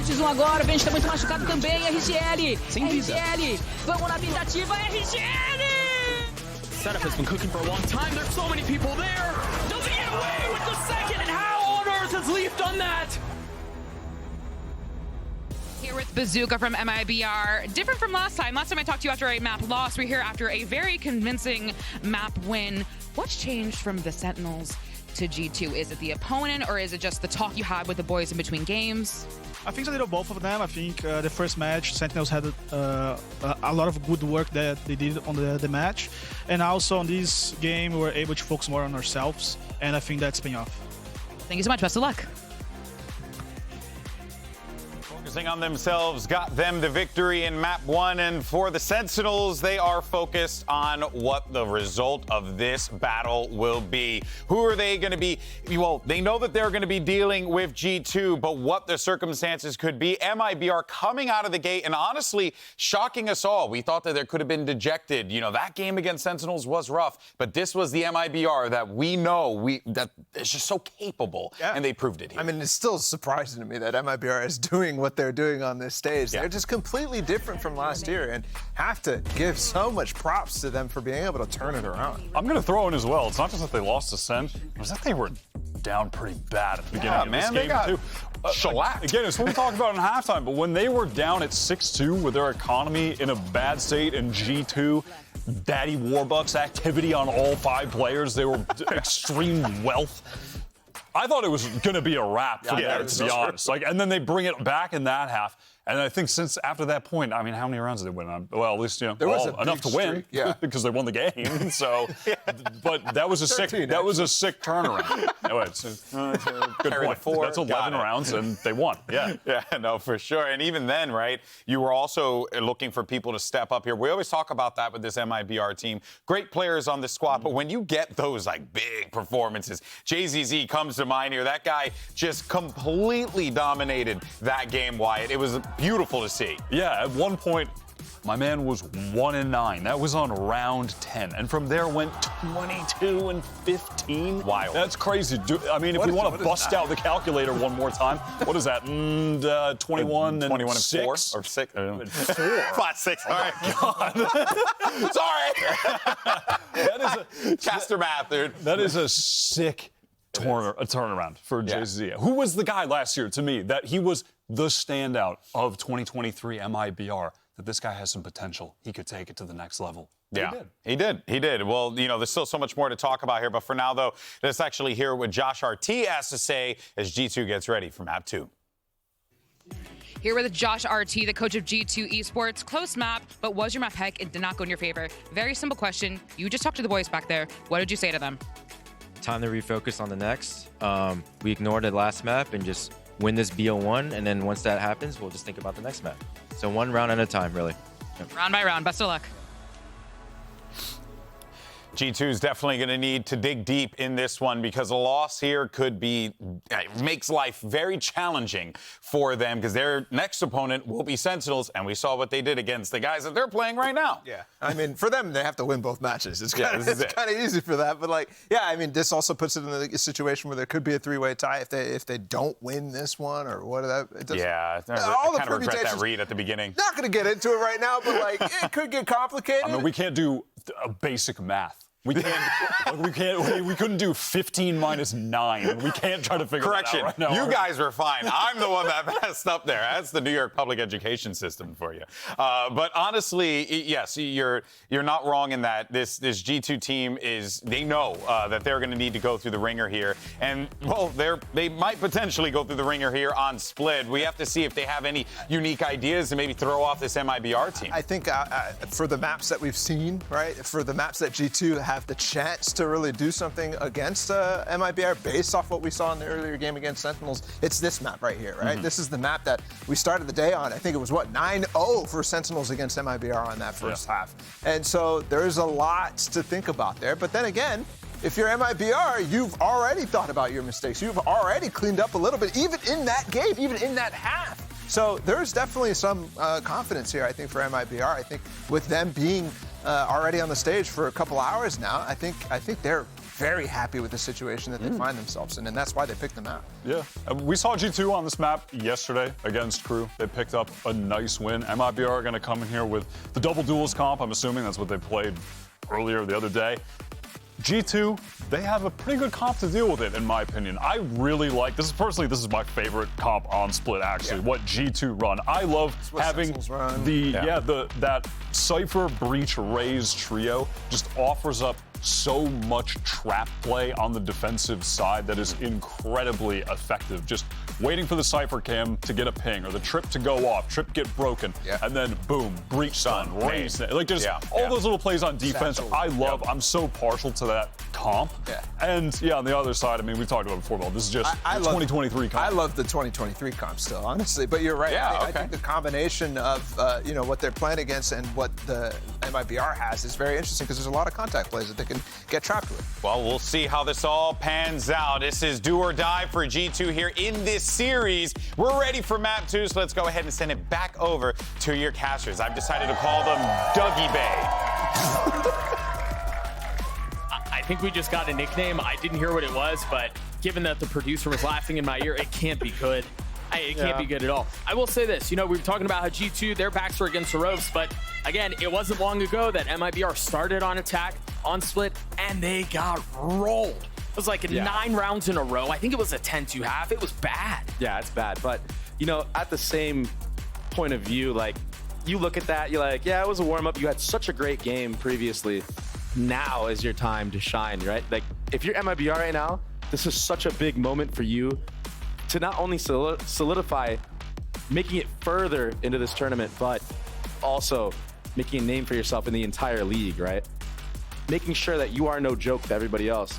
versus 1 agora. O Benji tá muito machucado também. RGL. Sem vida. RGL. Vamos na tentativa. RGL. Setup has been cooking for a long time. There's so many people there. Does he get away with the second? And how on earth has Leaf done that? Here with Bazooka from MIBR. Different from last time. Last time I talked to you after a map loss. We're here after a very convincing map win. What's changed from the Sentinels to G2? Is it the opponent, or is it just the talk you had with the boys in between games? I think it's a little both of them. I think the first match, Sentinels had a lot of good work that they did on the match. And also on this game, we were able to focus more on ourselves. And I think that's paying off. Thank you so much. Best of luck. Focusing on themselves got them the victory in map 1, and for the Sentinels, they are focused on what the result of this battle will be. Who are they going to be? Well, they know that they're going to be dealing with G2, but what the circumstances could be. MIBR coming out of the gate and honestly shocking us all. We thought that there could have been dejected. You know, that game against Sentinels was rough, but this was the MIBR that we know that is just so capable, and they proved it here. I mean, it's still surprising to me that MIBR is doing what they're doing on this stage. Yeah. They're just completely different from last year, and have to give so much props to them for being able to turn it around. I'm going to throw in as well. It's not just that they lost to Sen, it was that they were down pretty bad at the beginning of this game, too. Shellacked. Again, it's what we talked about in halftime, but when they were down at 6-2 with their economy in a bad state and G2, Daddy Warbucks activity on all 5 players, they were extreme wealth. I thought it was going to be a wrap for them, to be honest. And then they bring it back in that half. And I think since after that point, I mean, how many rounds did they win on? Well, at least, There was enough to win, because they won the game. So, but that was a sick turnaround. Anyway, it's a good point. That's 11 rounds, and they won. Yeah, no, for sure. And even then, right, you were also looking for people to step up here. We always talk about that with this MIBR team. Great players on the squad, but when you get those like big performances, JZZ comes to mind here. That guy just completely dominated that game, Wyatt. It was beautiful to see. Yeah, at one point, my man was 1-9. That was on round 10. And from there went 22-15. Wild. That's crazy. I mean, if we want to bust out the calculator one more time, what is that? 21 and 4 or 6? 4. 5, 6. All right. God. Sorry. That is a Caster math, dude. That is a sick turnaround for JZ. Who was the guy last year to me that he was the standout of 2023 MIBR, that this guy has some potential. He could take it to the next level. Yeah, he did. Well, you know, there's still so much more to talk about here, but for now, though, let's actually hear what Josh RT has to say as G2 gets ready for map 2. Here with Josh RT, the coach of G2 Esports. Close map, but was your map heck? It did not go in your favor. Very simple question. You just talked to the boys back there. What did you say to them? Time to refocus on the next. We ignored the last map and just win this BO1, and then once that happens, we'll just think about the next map. So one round at a time, really. Yep. Round by round. Best of luck. G2 is definitely going to need to dig deep in this one, because a loss here could be, makes life very challenging for them, because their next opponent will be Sentinels, and we saw what they did against the guys that they're playing right now. Yeah, I mean, for them, they have to win both matches. It's kind of easy for that, but I mean, this also puts it in a situation where there could be a 3-way tie if they don't win this one or what. I kind of regret that read at the beginning. Not going to get into it right now, but it could get complicated. I mean, we can't do a basic math. We couldn't do 15 minus 9. We can't try to figure that out right now. You guys were fine. I'm the one that messed up there. That's the New York public education system for you. But honestly, yes, you're not wrong in that this G2 team they know that they're going to need to go through the ringer here. And, well, they might potentially go through the ringer here on Split. We have to see if they have any unique ideas to maybe throw off this MIBR team. I think for the maps that we've seen, right, for the maps that G2 have the chance to really do something against MIBR based off what we saw in the earlier game against Sentinels, it's this map right here, right? This is the map that we started the day on. I think it was, 9-0 for Sentinels against MIBR on that first half. And so there's a lot to think about there. But then again, if you're MIBR, you've already thought about your mistakes. You've already cleaned up a little bit, even in that game, even in that half. So there's definitely some confidence here, I think, for MIBR. I think with them being already on the stage for a couple hours now, I think they're very happy with the situation that they find themselves in, and that's why they picked the map. Yeah, we saw G2 on this map yesterday against Crew. They picked up a nice win. MIBR are going to come in here with the double duels comp. I'm assuming that's what they played earlier the other day. G2, they have a pretty good comp to deal with it, in my opinion. I really like this. Personally, this is my favorite comp on Split. Actually, what G2 run. I love having that Cypher, Breach, Raze trio just offers up so much trap play on the defensive side that is incredibly effective. Just waiting for the Cypher cam to get a ping or the trip to go off, trip get broken, and then boom, breach done, raise. Like just all those little plays on defense. I love. I'm so partial to that comp. And on the other side, I mean, we talked about it before, but this is just the 2023 comp. I love the 2023 comp still, honestly. But you're right. I think the combination of what they're playing against and what the MIBR has is very interesting because there's a lot of contact plays that they can get trapped with. Well, we'll see how this all pans out. This is do or die for G2 here in this series. We're ready for map 2, so let's go ahead and send it back over to your casters. I've decided to call them Dougie Bay. I think we just got a nickname. I didn't hear what it was, but given that the producer was laughing in my ear, it can't be good. It can't be good at all. I will say this, we were talking about how G2, their backs were against the ropes, but again, it wasn't long ago that MIBR started on attack, on Split, and they got rolled. It was like 9 rounds in a row. I think it was a 10-2 half. It was bad. Yeah, it's bad. But, at the same point of view, like, you look at that, you're like, yeah, it was a warm-up. You had such a great game previously. Now is your time to shine, right? Like, if you're MIBR right now, this is such a big moment for you to not only solidify making it further into this tournament, but also making a name for yourself in the entire league, right? Making sure that you are no joke to everybody else,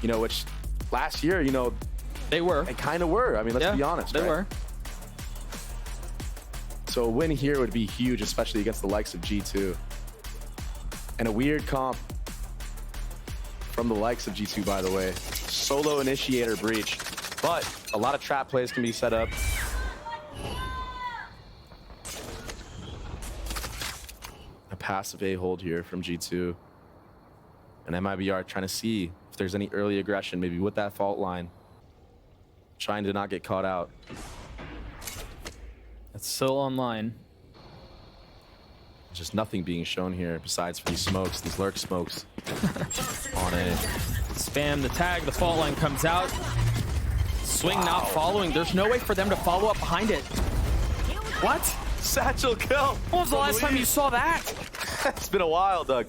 which last year, they were. They kind of were. I mean, let's be honest. They were. So a win here would be huge, especially against the likes of G2. And a weird comp from the likes of G2, by the way. Solo initiator breach. But a lot of trap plays can be set up. A passive A-hold here from G2. And MIBR trying to see if there's any early aggression, maybe with that fault line. Trying to not get caught out. It's still online. Just nothing being shown here besides for these smokes, these lurk smokes. On A. Spam the tag, the fault line comes out. Swing not following. There's no way for them to follow up behind it. What? Satchel kill. When was the last time you saw that? It's been a while, Doug.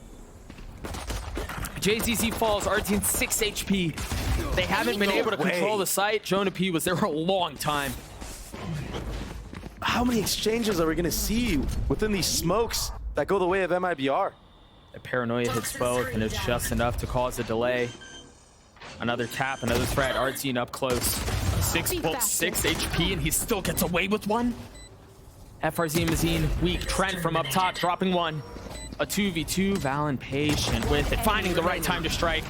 JZZ falls, Artine 6 HP. They haven't been able to control the site. Jonah P was there for a long time. How many exchanges are we going to see within these smokes that go the way of MIBR? The paranoia hits both, and it's just enough to cause a delay. Another tap, another threat. Artine up close. 6 HP, and he still gets away with one. FRZ Mazine weak. Trent from up top dropping one. A 2v2. Valen patient with it, finding the right time to strike.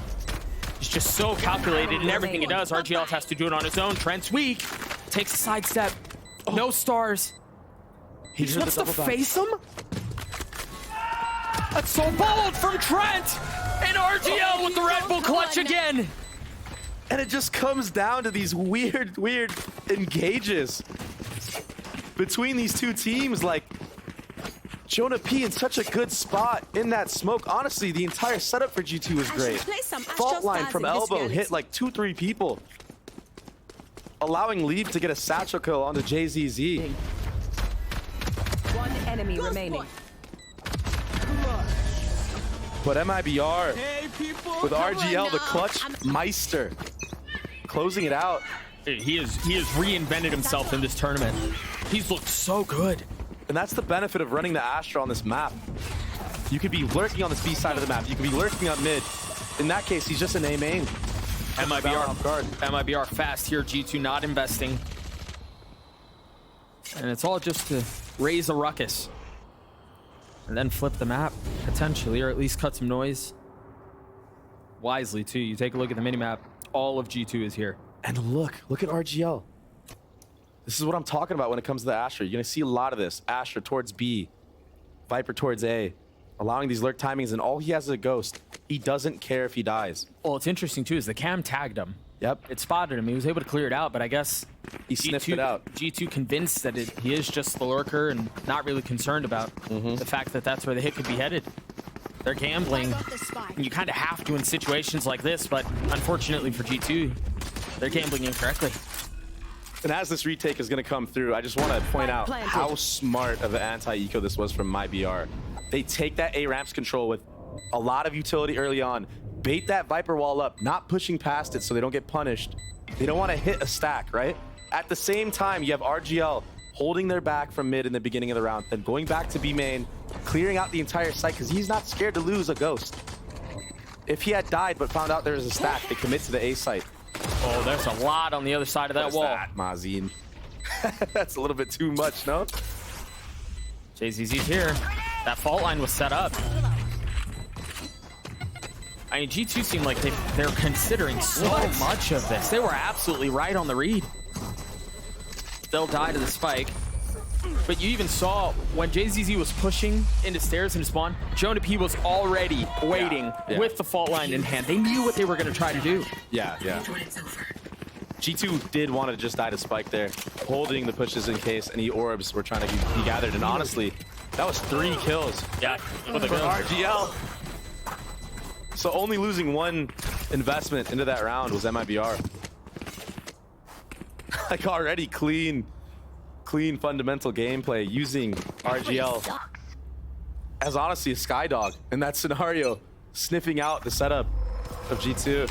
He's just so calculated in everything he does. RGL has to do it on his own. Trent's weak. Takes a sidestep. No stars. He just wants to face him? That's so bold from Trent! And RGL with the Red Bull clutch again! And it just comes down to these weird engages between these two teams. Like, Jonah P in such a good spot in that smoke. Honestly, the entire setup for G2 was great. Fault line from elbow hit like 2-3 people, allowing Leap to get a satchel kill onto JZZ. One enemy remaining. But MIBR with RGL, the clutch Meister, closing it out. He has reinvented himself in this tournament. He's looked so good. And that's the benefit of running the Astra on this map. You could be lurking on this B side of the map. You could be lurking on mid. In that case, he's just an A main. MIBR fast here. G2 not investing. And it's all just to raise a ruckus. And then flip the map, potentially, or at least cut some noise. Wisely, too. You take a look at the minimap, all of G2 is here. And look at RGL. This is what I'm talking about when it comes to the Astra. You're going to see a lot of this. Astra towards B, Viper towards A, allowing these lurk timings, and all he has is a ghost. He doesn't care if he dies. Well, it's interesting too is the cam tagged him. Yep. It spotted him. He was able to clear it out, but I guess He sniffed it out. G2 convinced that he is just the lurker and not really concerned about the fact that that's where the hit could be headed. They're gambling. And you kind of have to in situations like this, but unfortunately for G2, they're gambling incorrectly. And as this retake is going to come through, I just want to point out how smart of an anti-eco this was from MyBR. They take that A ramps control with a lot of utility early on, bait that Viper wall up, not pushing past it so they don't get punished. They don't want to hit a stack, right? At the same time, you have RGL holding their back from mid in the beginning of the round, then going back to B main, clearing out the entire site because he's not scared to lose a ghost. If he had died but found out there was a stack, they commit to the A site. Oh, there's a lot on the other side of that wall. That, Mazin? That's a little bit too much, no? JZZ's here. That fault line was set up. I mean, G2 seemed like they're considering so much of this. They were absolutely right on the read. They'll die to the spike. But you even saw when JZZ was pushing into stairs into spawn, Jonah P was already waiting with the fault line in hand. They knew what they were going to try to do. Yeah. G2 did want to just die to spike there, holding the pushes in case any orbs were trying to be gathered. And honestly, that was 3 kills. Yeah, for RGL. So only losing 1 investment into that round was MIBR. Like already clean fundamental gameplay using RGL as honestly a Skydog in that scenario, sniffing out the setup of G2.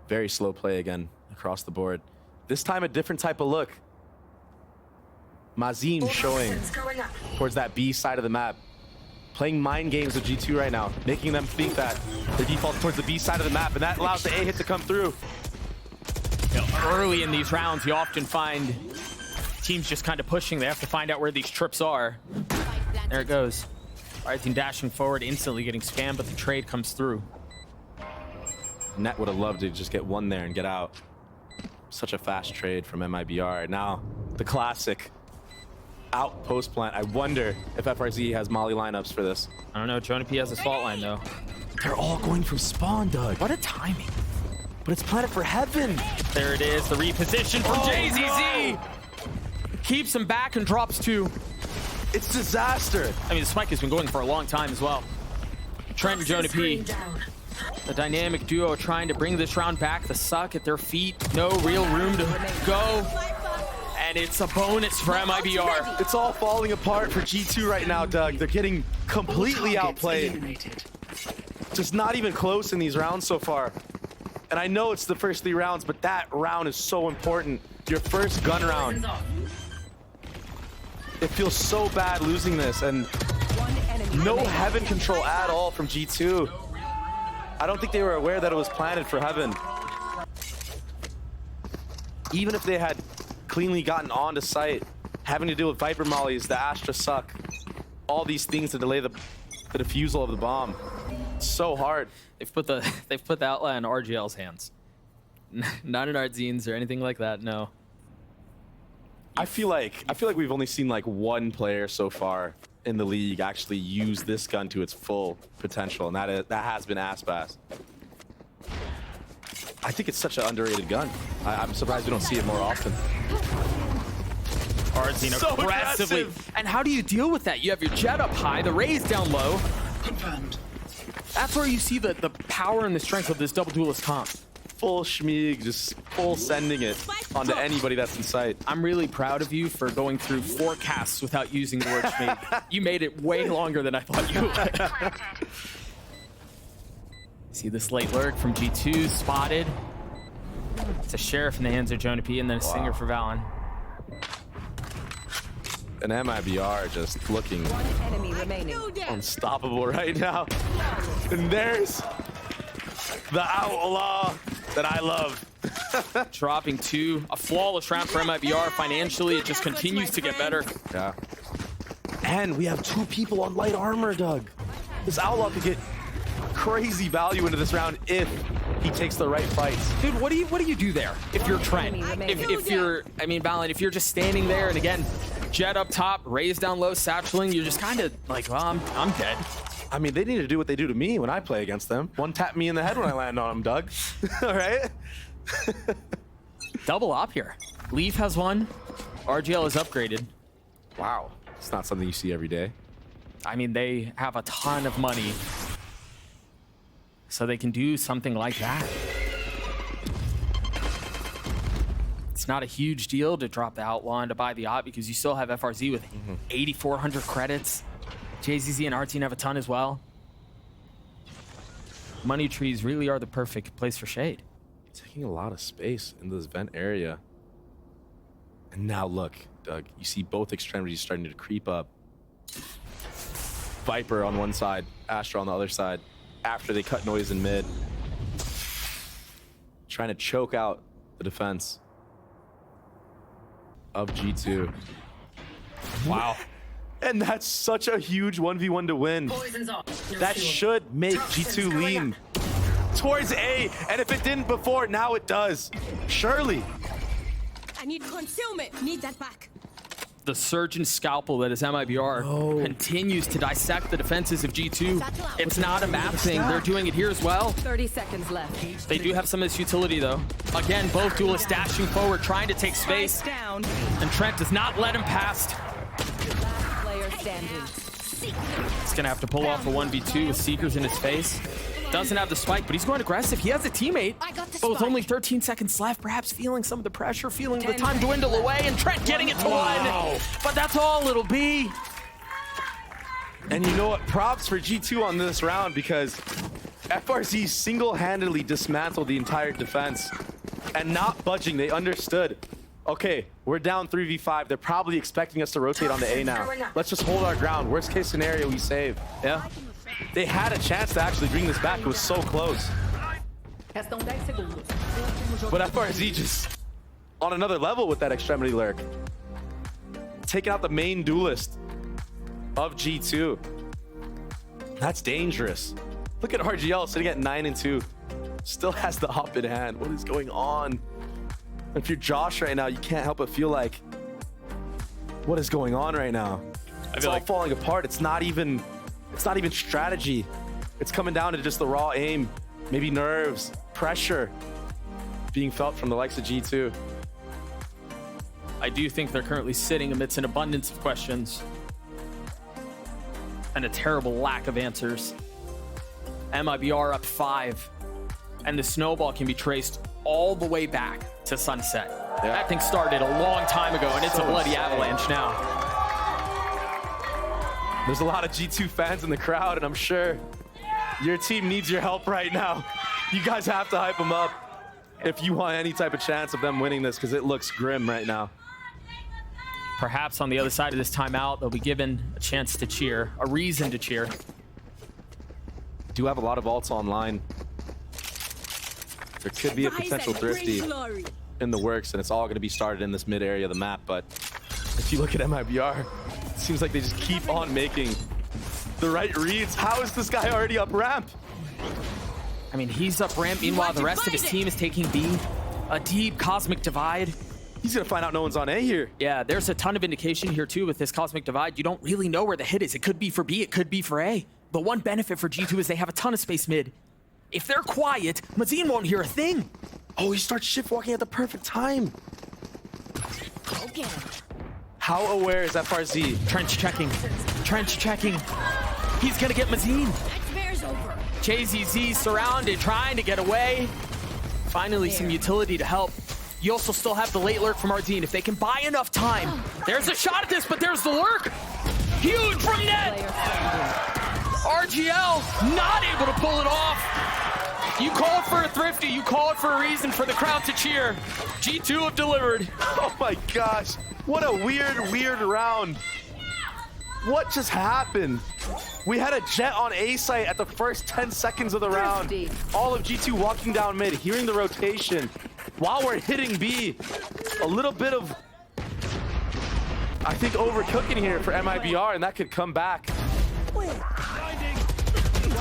Very slow play again across the board. This time a different type of look. Mazin showing towards that B side of the map. Playing mind games with G2 right now, making them think that their default's towards the B side of the map, and that allows the A hit to come through. You know, early in these rounds, you often find teams just kind of pushing. They have to find out where these trips are. There it goes. Verizon dashing forward, instantly getting spammed, but the trade comes through. Net would have loved to just get 1 there and get out. Such a fast trade from MIBR. Now, the classic out post plant. I wonder if FRZ has Molly lineups for this. I don't know. Jonah P has a fault line, though. They're all going from spawn, Doug. What a timing. But it's planted for heaven. There it is, the reposition from JZZ. No. Keeps him back and drops 2. It's disaster. I mean, the spike has been going for a long time as well. Trent and Jonah P. The dynamic duo trying to bring this round back. The suck at their feet. No real room to go. And it's a bonus for MIBR. It's all falling apart for G2 right now, Doug. They're getting completely outplayed. Just not even close in these rounds so far. And I know it's the first 3 rounds, but that round is so important. Your first gun round. It feels so bad losing this, and no heaven control at all from G2. I don't think they were aware that it was planted for heaven. Even if they had cleanly gotten onto site, having to deal with Viper mollies, the Astra suck, all these things to delay the defusal of the bomb. It's so hard. They've put the outlet in RGL's hands. Not in Artzine's or anything like that, no. I feel like we've only seen like 1 player so far in the league actually use this gun to its full potential, and that has been Aspas. I think it's such an underrated gun. I'm surprised we don't see it more often. Artzine So aggressively. aggressive. And how do you deal with that? You have your jet up high, the Ray's down low. Confirmed. That's where you see the power and the strength of this double duelist comp. Full schmeeg, just full sending it onto anybody that's in sight. I'm really proud of you for going through 4 casts without using the word schmeeg. You made it way longer than I thought you would. See this late lurk from G2, spotted. It's a sheriff in the hands of Jonah P, and then a stinger for Valen. And MIBR just looking Enemy remaining. unstoppable right now. And there's the outlaw that I love. Dropping 2, a flawless round for MIBR. Financially, it just continues to get better. Yeah. And we have 2 people on light armor, Doug. This outlaw could get crazy value into this round if he takes the right fights. Dude, what do you do there if you're Trent? If you're, I mean, Valen, if you're just standing there, and again, Jet up top, raise down low, satcheling. You're just kind of like, well, I'm dead. I mean, they need to do what they do to me when I play against them. One tap me in the head when I land on them, Doug. All right? Double op here. Leaf has one. RGL is upgraded. Wow. It's not something you see every day. I mean, they have a ton of money, so they can do something like that. It's not a huge deal to drop the Outlaw and to buy the op because you still have FRZ with 8,400 credits. JZZ and our team have a ton as well. Money trees really are the perfect place for shade. Taking a lot of space in this vent area. And now look, Doug, you see both extremities starting to creep up. Viper on one side, Astra on the other side, after they cut noise in mid. Trying to choke out the defense of G2. Wow. And that's such a huge 1v1 to win. That should make G2 lean towards A. And if it didn't before, now it does. Surely. I need concealment. Need that back. The Surgeon Scalpel that is MIBR continues to dissect the defenses of G2. It's not a map thing. They're doing it here as well. 30 seconds left. They do have some of this utility, though. Again, both duelists dashing forward, trying to take space. Down. And Trent does not let him past. Player standing. He's going to have to pull off a 1v2 with Seekers in his face. Doesn't have the spike, but he's going aggressive. He has a teammate. But with only 13 seconds left, perhaps feeling some of the pressure, feeling the time dwindle away, and Trent getting it to one. But that's all it'll be. And you know what? Props for G2 on this round because FRZ single-handedly dismantled the entire defense and not budging. They understood. Okay, we're down 3v5. They're probably expecting us to rotate on the A now. Let's just hold our ground. Worst case scenario, we save. Yeah. They had a chance to actually bring this back. It was so close. But FRZ just on another level with that extremity lurk. Taking out the main duelist of G2. That's dangerous. Look at RGL sitting at 9-2. Still has the hop in hand. What is going on? If you're Josh right now, you can't help but feel like, what is going on right now? It's all falling apart. It's not even strategy. It's coming down to just the raw aim, maybe nerves, pressure being felt from the likes of G2. I do think they're currently sitting amidst an abundance of questions and a terrible lack of answers. MIBR up 5, and the snowball can be traced all the way back to Sunset. Yeah. That thing started a long time ago, and it's a bloody avalanche now. There's a lot of G2 fans in the crowd, and I'm sure your team needs your help right now. You guys have to hype them up if you want any type of chance of them winning this, because it looks grim right now. Perhaps on the other side of this timeout, they'll be given a chance to cheer, a reason to cheer. Do have a lot of ults online. There could be a potential Thrifty in the works, and it's all going to be started in this mid area of the map. But if you look at MIBR, it seems like they just keep on making the right reads. How is this guy already up ramp? I mean, he's up ramp. Meanwhile, the rest of his team is taking B. A deep cosmic divide. He's going to find out no one's on A here. Yeah, there's a ton of indication here, too, with this cosmic divide. You don't really know where the hit is. It could be for B. It could be for A. The one benefit for G2 is they have a ton of space mid. If they're quiet, Mazin won't hear a thing. Oh, he starts shift walking at the perfect time. How aware is FRZ? Trench checking. Trench checking. He's going to get Mazin. JZZ surrounded, trying to get away. Finally, some utility to help. You also still have the late lurk from Ardeen. If they can buy enough time, there's a shot at this, but there's the lurk. Huge from net. RGL not able to pull it off. You call it for a Thrifty. You call it for a reason for the crowd to cheer. G2 have delivered. Oh my gosh. What a weird round. What just happened? We had a Jet on A site at the first 10 seconds of the round. All of G2 walking down mid, hearing the rotation. While we're hitting B, a little bit of, I think, overcooking here for MIBR, and that could come back to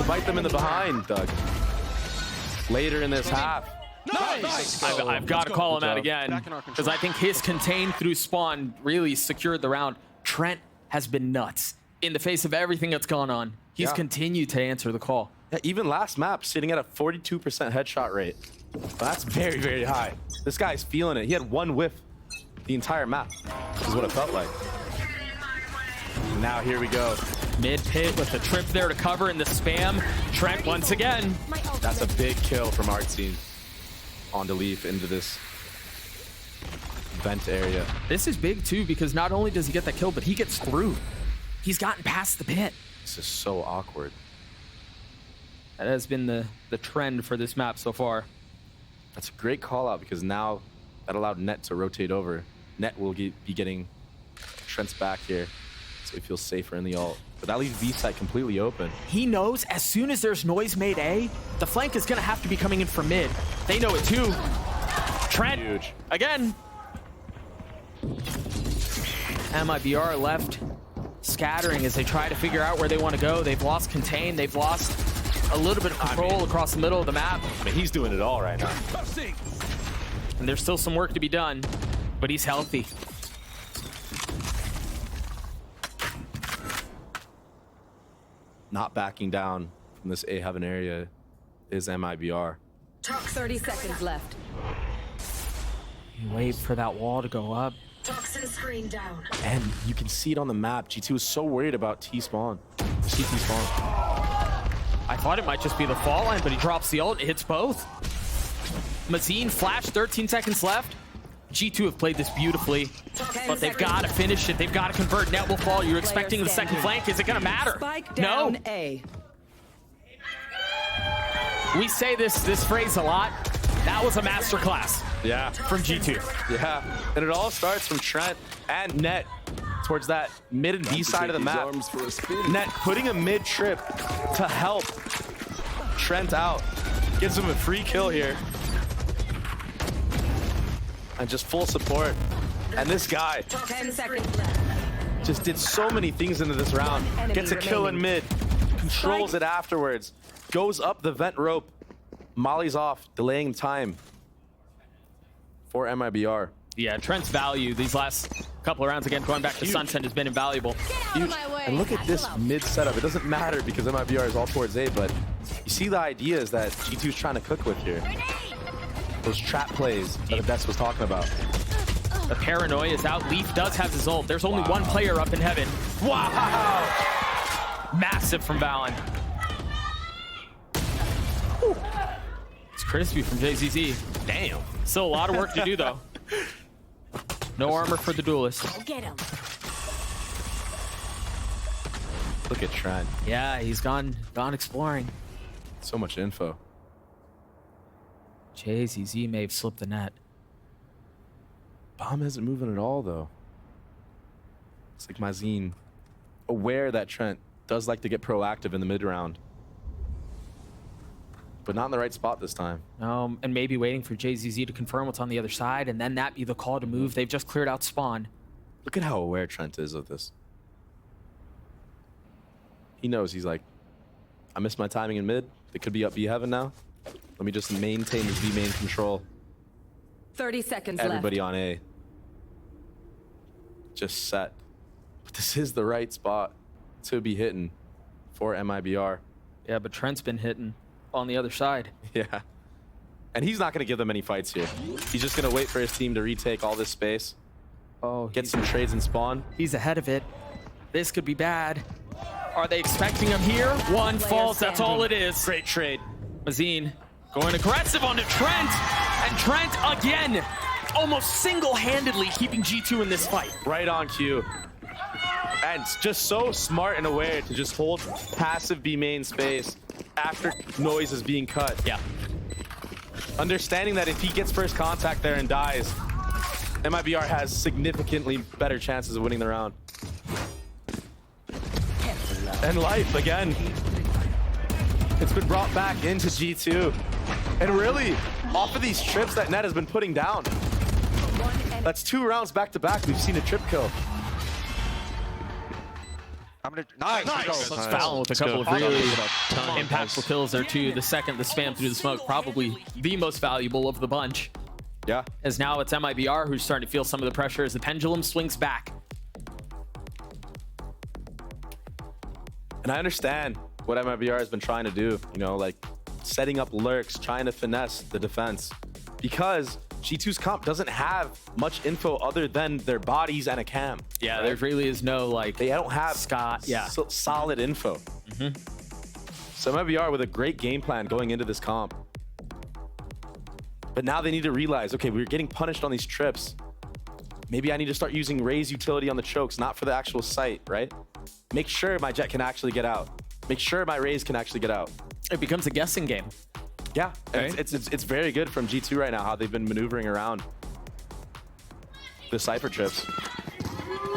bite them in the behind, Doug. Later in this half. I've got to call him out again because I think his contain through spawn really secured the round. Trent has been nuts in the face of everything that's gone on. He's continued to answer the call. Yeah, even last map, sitting at a 42% headshot rate. That's very, very high. This guy's feeling it. He had one whiff the entire map, is what it felt like. Now here we go. Mid pit with the trip there to cover in the spam. Trent once again. That's a big kill from Artsy on the leaf into this vent area. This is big too because not only does he get that kill, but he gets through. He's gotten past the pit. This is so awkward. That has been the trend for this map so far. That's a great call out because now that allowed Net to rotate over. Net will be getting Trent's back here, so he feels safer in the ult. But that leaves B side completely open. He knows as soon as there's noise made A, the flank is going to have to be coming in from mid. They know it too. Trent, Huge. Again. iBUYPOWER left scattering as they try to figure out where they want to go. They've lost contain. They've lost a little bit of control across the middle of the map. I mean, he's doing it all right now. And there's still some work to be done, but he's healthy. Not backing down from this A heaven area is iBUYPOWER. 30 seconds left. You wait for that wall to go up. Toxin screen down. And you can see it on the map. G2 is so worried about T-spawn. CT spawn. I thought it might just be the fall line, but he drops the ult. It hits both. Mazine flash, 13 seconds left. G2 have played this beautifully, but they've got to finish it. They've got to convert. Net will fall. You're expecting the second flank. Is it going to matter? No. A. We say this phrase a lot. That was a masterclass. Yeah. From G2. Yeah. And it all starts from Trent and Net towards that mid and B side of the map. Net putting a mid trip to help Trent out. Gives him a free kill here. And just full support. And this guy 10 seconds left. just did so many things into this round. Gets a kill in mid, controls it afterwards, goes up the vent rope, mollies off, delaying time for iBUYPOWER. Yeah, Trent's value these last couple of rounds, again, going back to Sunset, has been invaluable. Huge. And look at this mid setup. It doesn't matter because iBUYPOWER is all towards A, but you see the ideas that G2 is trying to cook with here. Those trap plays that Abdex was talking about. The paranoia is out. Leaf does have his ult. There's only one player up in heaven. Wow! Massive from Valen. Whew. It's crispy from JZZ. Damn. Still a lot of work to do, though. No armor for the duelist. Go get him. Look at Trent. Yeah, he's gone exploring. So much info. JZZ may have slipped the net. Bomb isn't moving at all, though. It's like Mazine, aware that Trent does like to get proactive in the mid round, but not in the right spot this time. And maybe waiting for JZZ to confirm what's on the other side, and then that be the call to move. They've just cleared out spawn. Look at how aware Trent is of this. He knows, he's like, I missed my timing in mid. They could be up B heaven now. Let me just maintain this B main control. 30 seconds Everybody left. on A. Just set. But this is the right spot to be hitting for iBUYPOWER. Yeah, but Trent's been hitting on the other side. Yeah. And he's not going to give them any fights here. He's just going to wait for his team to retake all this space. Oh, Get some trades and spawn. He's ahead of it. This could be bad. Are they expecting him here? One falls, that's all it is. Great trade. Mazine going aggressive onto Trent. And Trent again, almost single-handedly keeping G2 in this fight. Right on cue. And just so smart and aware to just hold passive B main space after noise is being cut. Yeah. Understanding that if he gets first contact there and dies, iBUYPOWER has significantly better chances of winning the round. And life again. It's been brought back into G2. And really, off of these trips that Net has been putting down. That's 2 rounds back to back. We've seen a trip kill. Nice. Fallon with a couple of really impactful kills there too. The second, the spam through the smoke, probably the most valuable of the bunch. Yeah. As now it's MIBR who's starting to feel some of the pressure as the pendulum swings back. And I understand what MIBR has been trying to do, you know, like setting up lurks, trying to finesse the defense. Because G2's comp doesn't have much info other than their bodies and a cam. Yeah, there really is no, like, they don't have Scott, solid info. So MIBR with a great game plan going into this comp. But now they need to realize, okay, we're getting punished on these trips. Maybe I need to start using Ray's utility on the chokes, not for the actual site, right? Make sure my Jet can actually get out. Make sure my Rays can actually get out. It becomes a guessing game. Yeah, it's very good from G2 right now, how they've been maneuvering around the Cypher trips.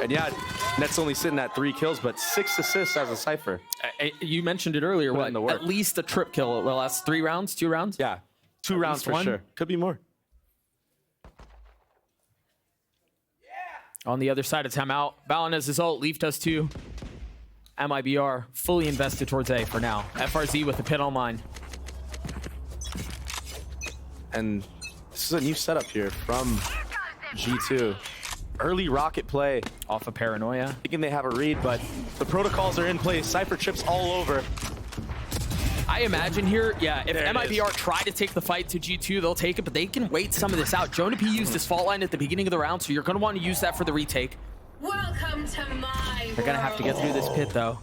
And yeah, Net's only sitting at 3 kills, but 6 assists as a Cypher. You mentioned it earlier, Put in the work. at least a trip kill the last 3 rounds, 2 rounds? Yeah, 2 rounds for sure. Could be more. On the other side of timeout, Balon has his ult, Leaf does too. MIBR fully invested towards A for now. FRZ with the pit online. And this is a new setup here from G2. Early rocket play. Off of Paranoia. Thinking they have a read, but the protocols are in place. Cypher trips all over. I imagine here, yeah, if MIBR try to take the fight to G2, they'll take it, but they can wait some of this out. Jonah P used his fault line at the beginning of the round, so you're going to want to use that for the retake. Welcome to my They're going to have to get through this pit, though.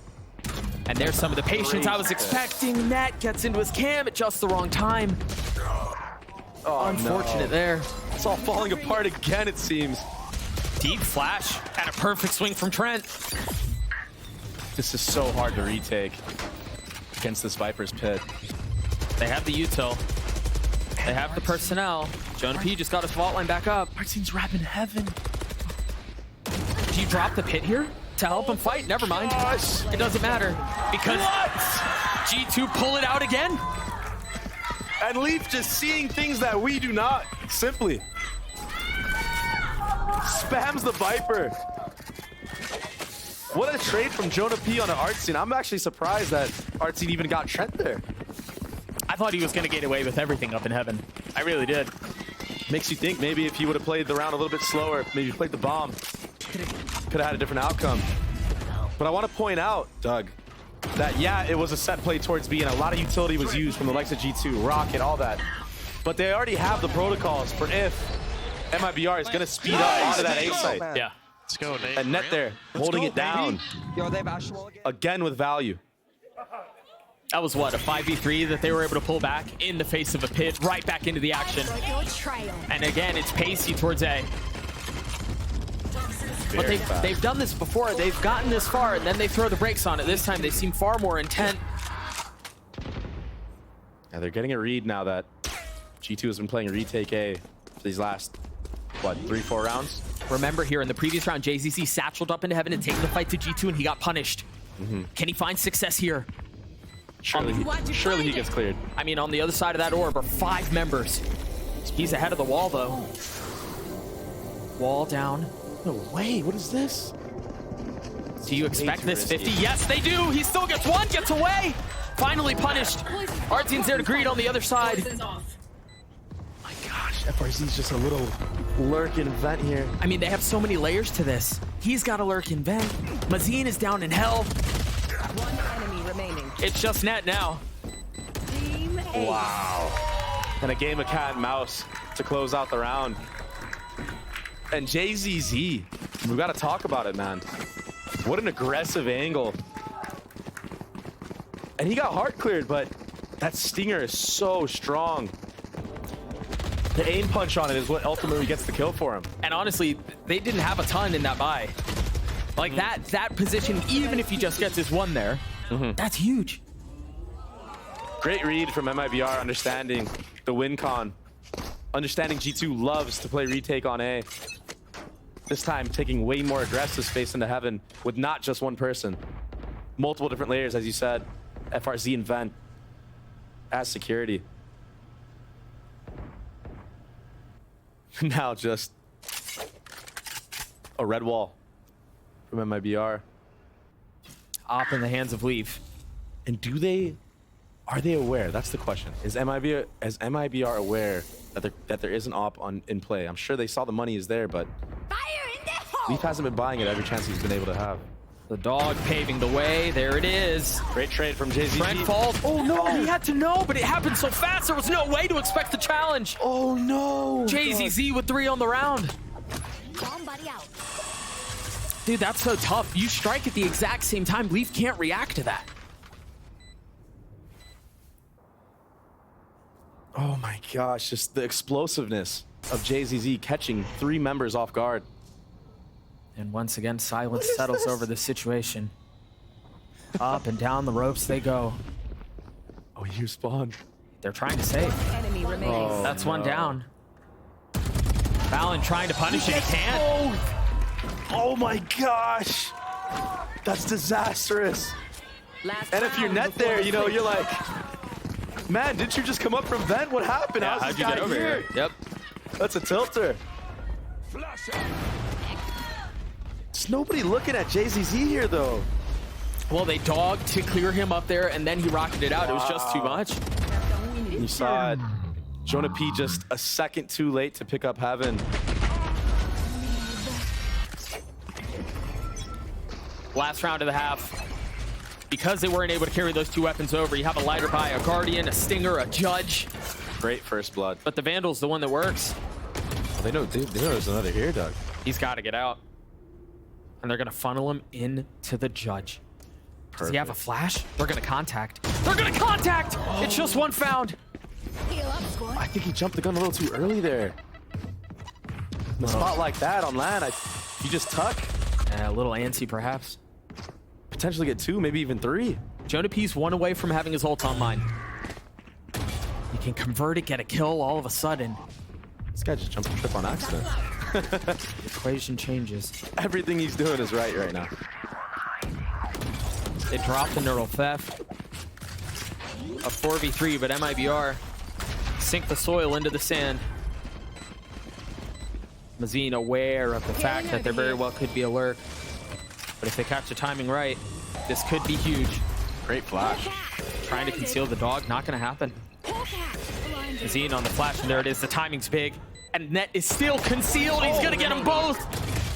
And there's some of the patience I was expecting. Net gets into his cam at just the wrong time. Oh, unfortunate there. It's all falling apart again, it seems. Deep flash and a perfect swing from Trent. This is so hard to retake against this Viper's pit. They have the util. They have the personnel. Jonah P just got his vault line back up. Martin's rapping heaven. Do you drop the pit here to help him fight? Never mind. It doesn't matter because G2 pull it out again. And Leaf just seeing things that we do not. Simply spams the Viper. What a trade from Jonah P on an Artsine. I'm actually surprised that Artsine even got Trent there. I thought he was going to get away with everything up in heaven. I really did. Makes you think maybe if he would have played the round a little bit slower, maybe played the bomb, could have had a different outcome. But I want to point out, Doug, that yeah, it was a set play towards B and a lot of utility was used from the likes of G2, Rocket, all that. But they already have the protocols for if MIBR is going to speed up onto that A site. Yeah. Let's go, Nate. And Net there, holding it down. Yo, they have Ashwell Again with value. That was what, a 5v3 that they were able to pull back in the face of a pit, right back into the action. And again, it's pacey towards A. But they've done this before. They've gotten this far, and then they throw the brakes on it. This time, they seem far more intent. Yeah, they're getting a read now that G2 has been playing retake A for these last, what, 3-4 rounds? Remember here in the previous round, JZC satcheled up into heaven and taken the fight to G2, and he got punished. Can he find success here? Surely he gets cleared. I mean, on the other side of that orb are 5 members. He's ahead of the wall, though. Wall down. No way, what is this? Do you expect this 50? Yes, they do. He still gets one, gets away. Finally punished. Artzine's there to greet on the other side. My gosh, FRZ's just a little lurk in vent here. I mean, they have so many layers to this. He's got a lurk in vent. Mazine is down in hell. One enemy remaining. It's just Net now. Team A. Wow. And a game of cat and mouse to close out the round. And JZZ, we got to talk about it, man. What an aggressive angle. And he got heart cleared, but that stinger is so strong. The aim punch on it is what ultimately gets the kill for him. And honestly, they didn't have a ton in that buy. Like that position, even if he just gets his one there, that's huge. Great read from MIBR, understanding the win con. Understanding G2 loves to play retake on A. This time taking way more aggressive space into heaven with not just one person. Multiple different layers, as you said. FRZ and Vent as security. Now just a red wall from MIBR. Op in the hands of Leaf. And are they aware? That's the question. Is MIBR aware that there is an op in play? I'm sure they saw the money is there, but Leaf hasn't been buying it every chance he's been able to have. The dog paving the way. There it is. Great trade from JZZ. Trent falls. Oh no, he had to know, but it happened so fast. There was no way to expect the challenge. Oh no. JZZ with 3 on the round. Dude, that's so tough. You strike at the exact same time. Leaf can't react to that. Oh my gosh, just the explosiveness of JZZ catching 3 members off guard. And once again, silence settles over the situation. Up and down the ropes they go. Oh, you spawned. They're trying to save. Enemy remaining. That's one down. Fallon trying to punish it. He can't. Oh my gosh. That's disastrous. Last And if you're round net before there, the you know, switch. you're like, man, didn't you just come up from vent? What happened? Yeah, How's how'd this you guy get over here? Yep. That's a tilter. There's nobody looking at JZZ here, though. Well, they dogged to clear him up there, and then he rocketed out. It was just too much. You saw it. Jonah P just a second too late to pick up Heaven. Last round of the half. Because they weren't able to carry those 2 weapons over, you have a lighter by, a Guardian, a Stinger, a Judge. Great first blood. But the Vandal's the one that works. Oh, they know there's another here, Doug. He's got to get out. And they're going to funnel him into the Judge. Does he have a flash? They're going to contact. They're going to contact! Oh. It's just one found. I think he jumped the gun a little too early there. In a spot like that on land, you just tuck. A little antsy, perhaps. Potentially get 2, maybe even 3. Jonah P's 1 away from having his ult online. He can convert it, get a kill all of a sudden. This guy just jumped a trip on accident. Equation changes. Everything he's doing is right now. They dropped the neural theft. A 4v3, but MIBR sink the soil into the sand. Mazine aware of the fact that there very well could be a lurk. But if they catch the timing right, this could be huge. Great flash. Trying to conceal the dog, not gonna happen. Mazine on the flash, and there it is. The timing's big. And net is still concealed. He's gonna get them both.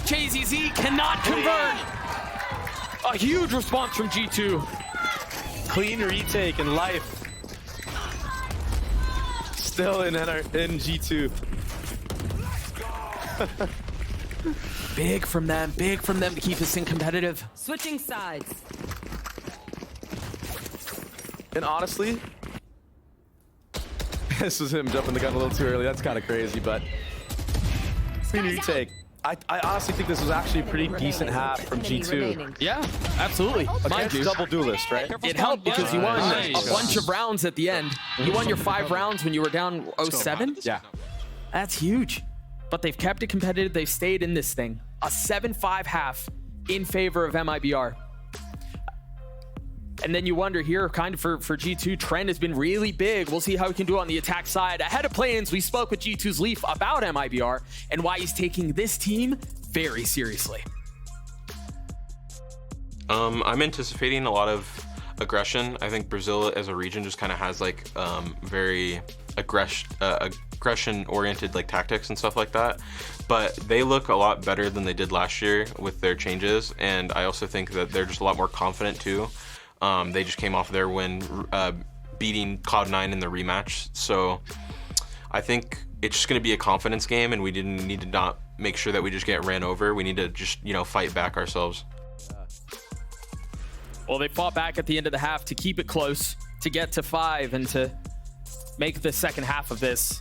JZZ cannot convert. A huge response from G2. Clean retake in life. Still in G2. Big from them to keep this thing competitive. Switching sides. And honestly, this was him jumping the gun a little too early. That's kind of crazy, but clean retake. I honestly think this was actually a pretty decent half from G2. Yeah, absolutely. Mind you, Double duelist, right? it helped because you won a bunch of rounds at the end. You won your 5 rounds when you were down 0-7. Yeah. That's huge. But they've kept it competitive. They've stayed in this thing. A 7-5 half in favor of MIBR. And then you wonder here, kind of for G2, Trent has been really big. We'll see how he can do on the attack side. Ahead of play-ins, we spoke with G2's Leaf about MIBR and why he's taking this team very seriously. I'm anticipating a lot of aggression. I think Brazil as a region just kind of has like very aggression-oriented like tactics and stuff like that. But they look a lot better than they did last year with their changes, and I also think that they're just a lot more confident too. They just came off their win beating Cloud9 in the rematch. So I think it's just going to be a confidence game, and we didn't need to not make sure that we just get ran over. We need to just, you know, fight back ourselves. Well, they fought back at the end of the half to keep it close, to get to 5, and to make the second half of this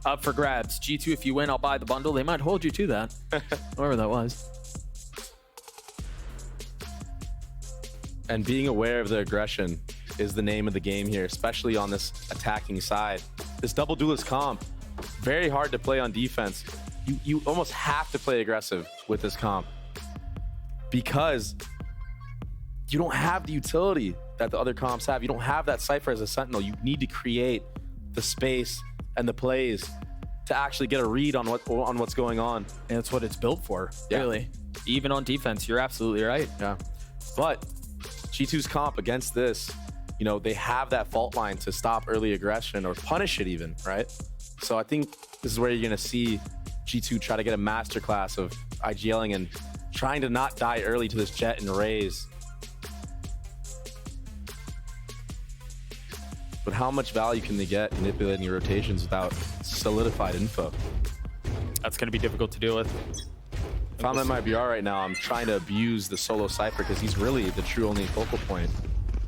up for grabs. G2, if you win, I'll buy the bundle. They might hold you to that, whoever that was. And being aware of the aggression is the name of the game here, especially on this attacking side. This double duelist comp, very hard to play on defense. You almost have to play aggressive with this comp because you don't have the utility that the other comps have. You don't have that Cypher as a Sentinel. You need to create the space and the plays to actually get a read on what's going on. And that's what it's built for, really. Even on defense, you're absolutely right. Yeah. But G2's comp against this, you know, they have that fault line to stop early aggression or punish it even, right? So I think this is where you're going to see G2 try to get a masterclass of IGLing and trying to not die early to this Jet and Raze. But how much value can they get manipulating your rotations without solidified info? That's going to be difficult to deal with. If I'm MIBR right now, I'm trying to abuse the solo Cypher because he's really the true only focal point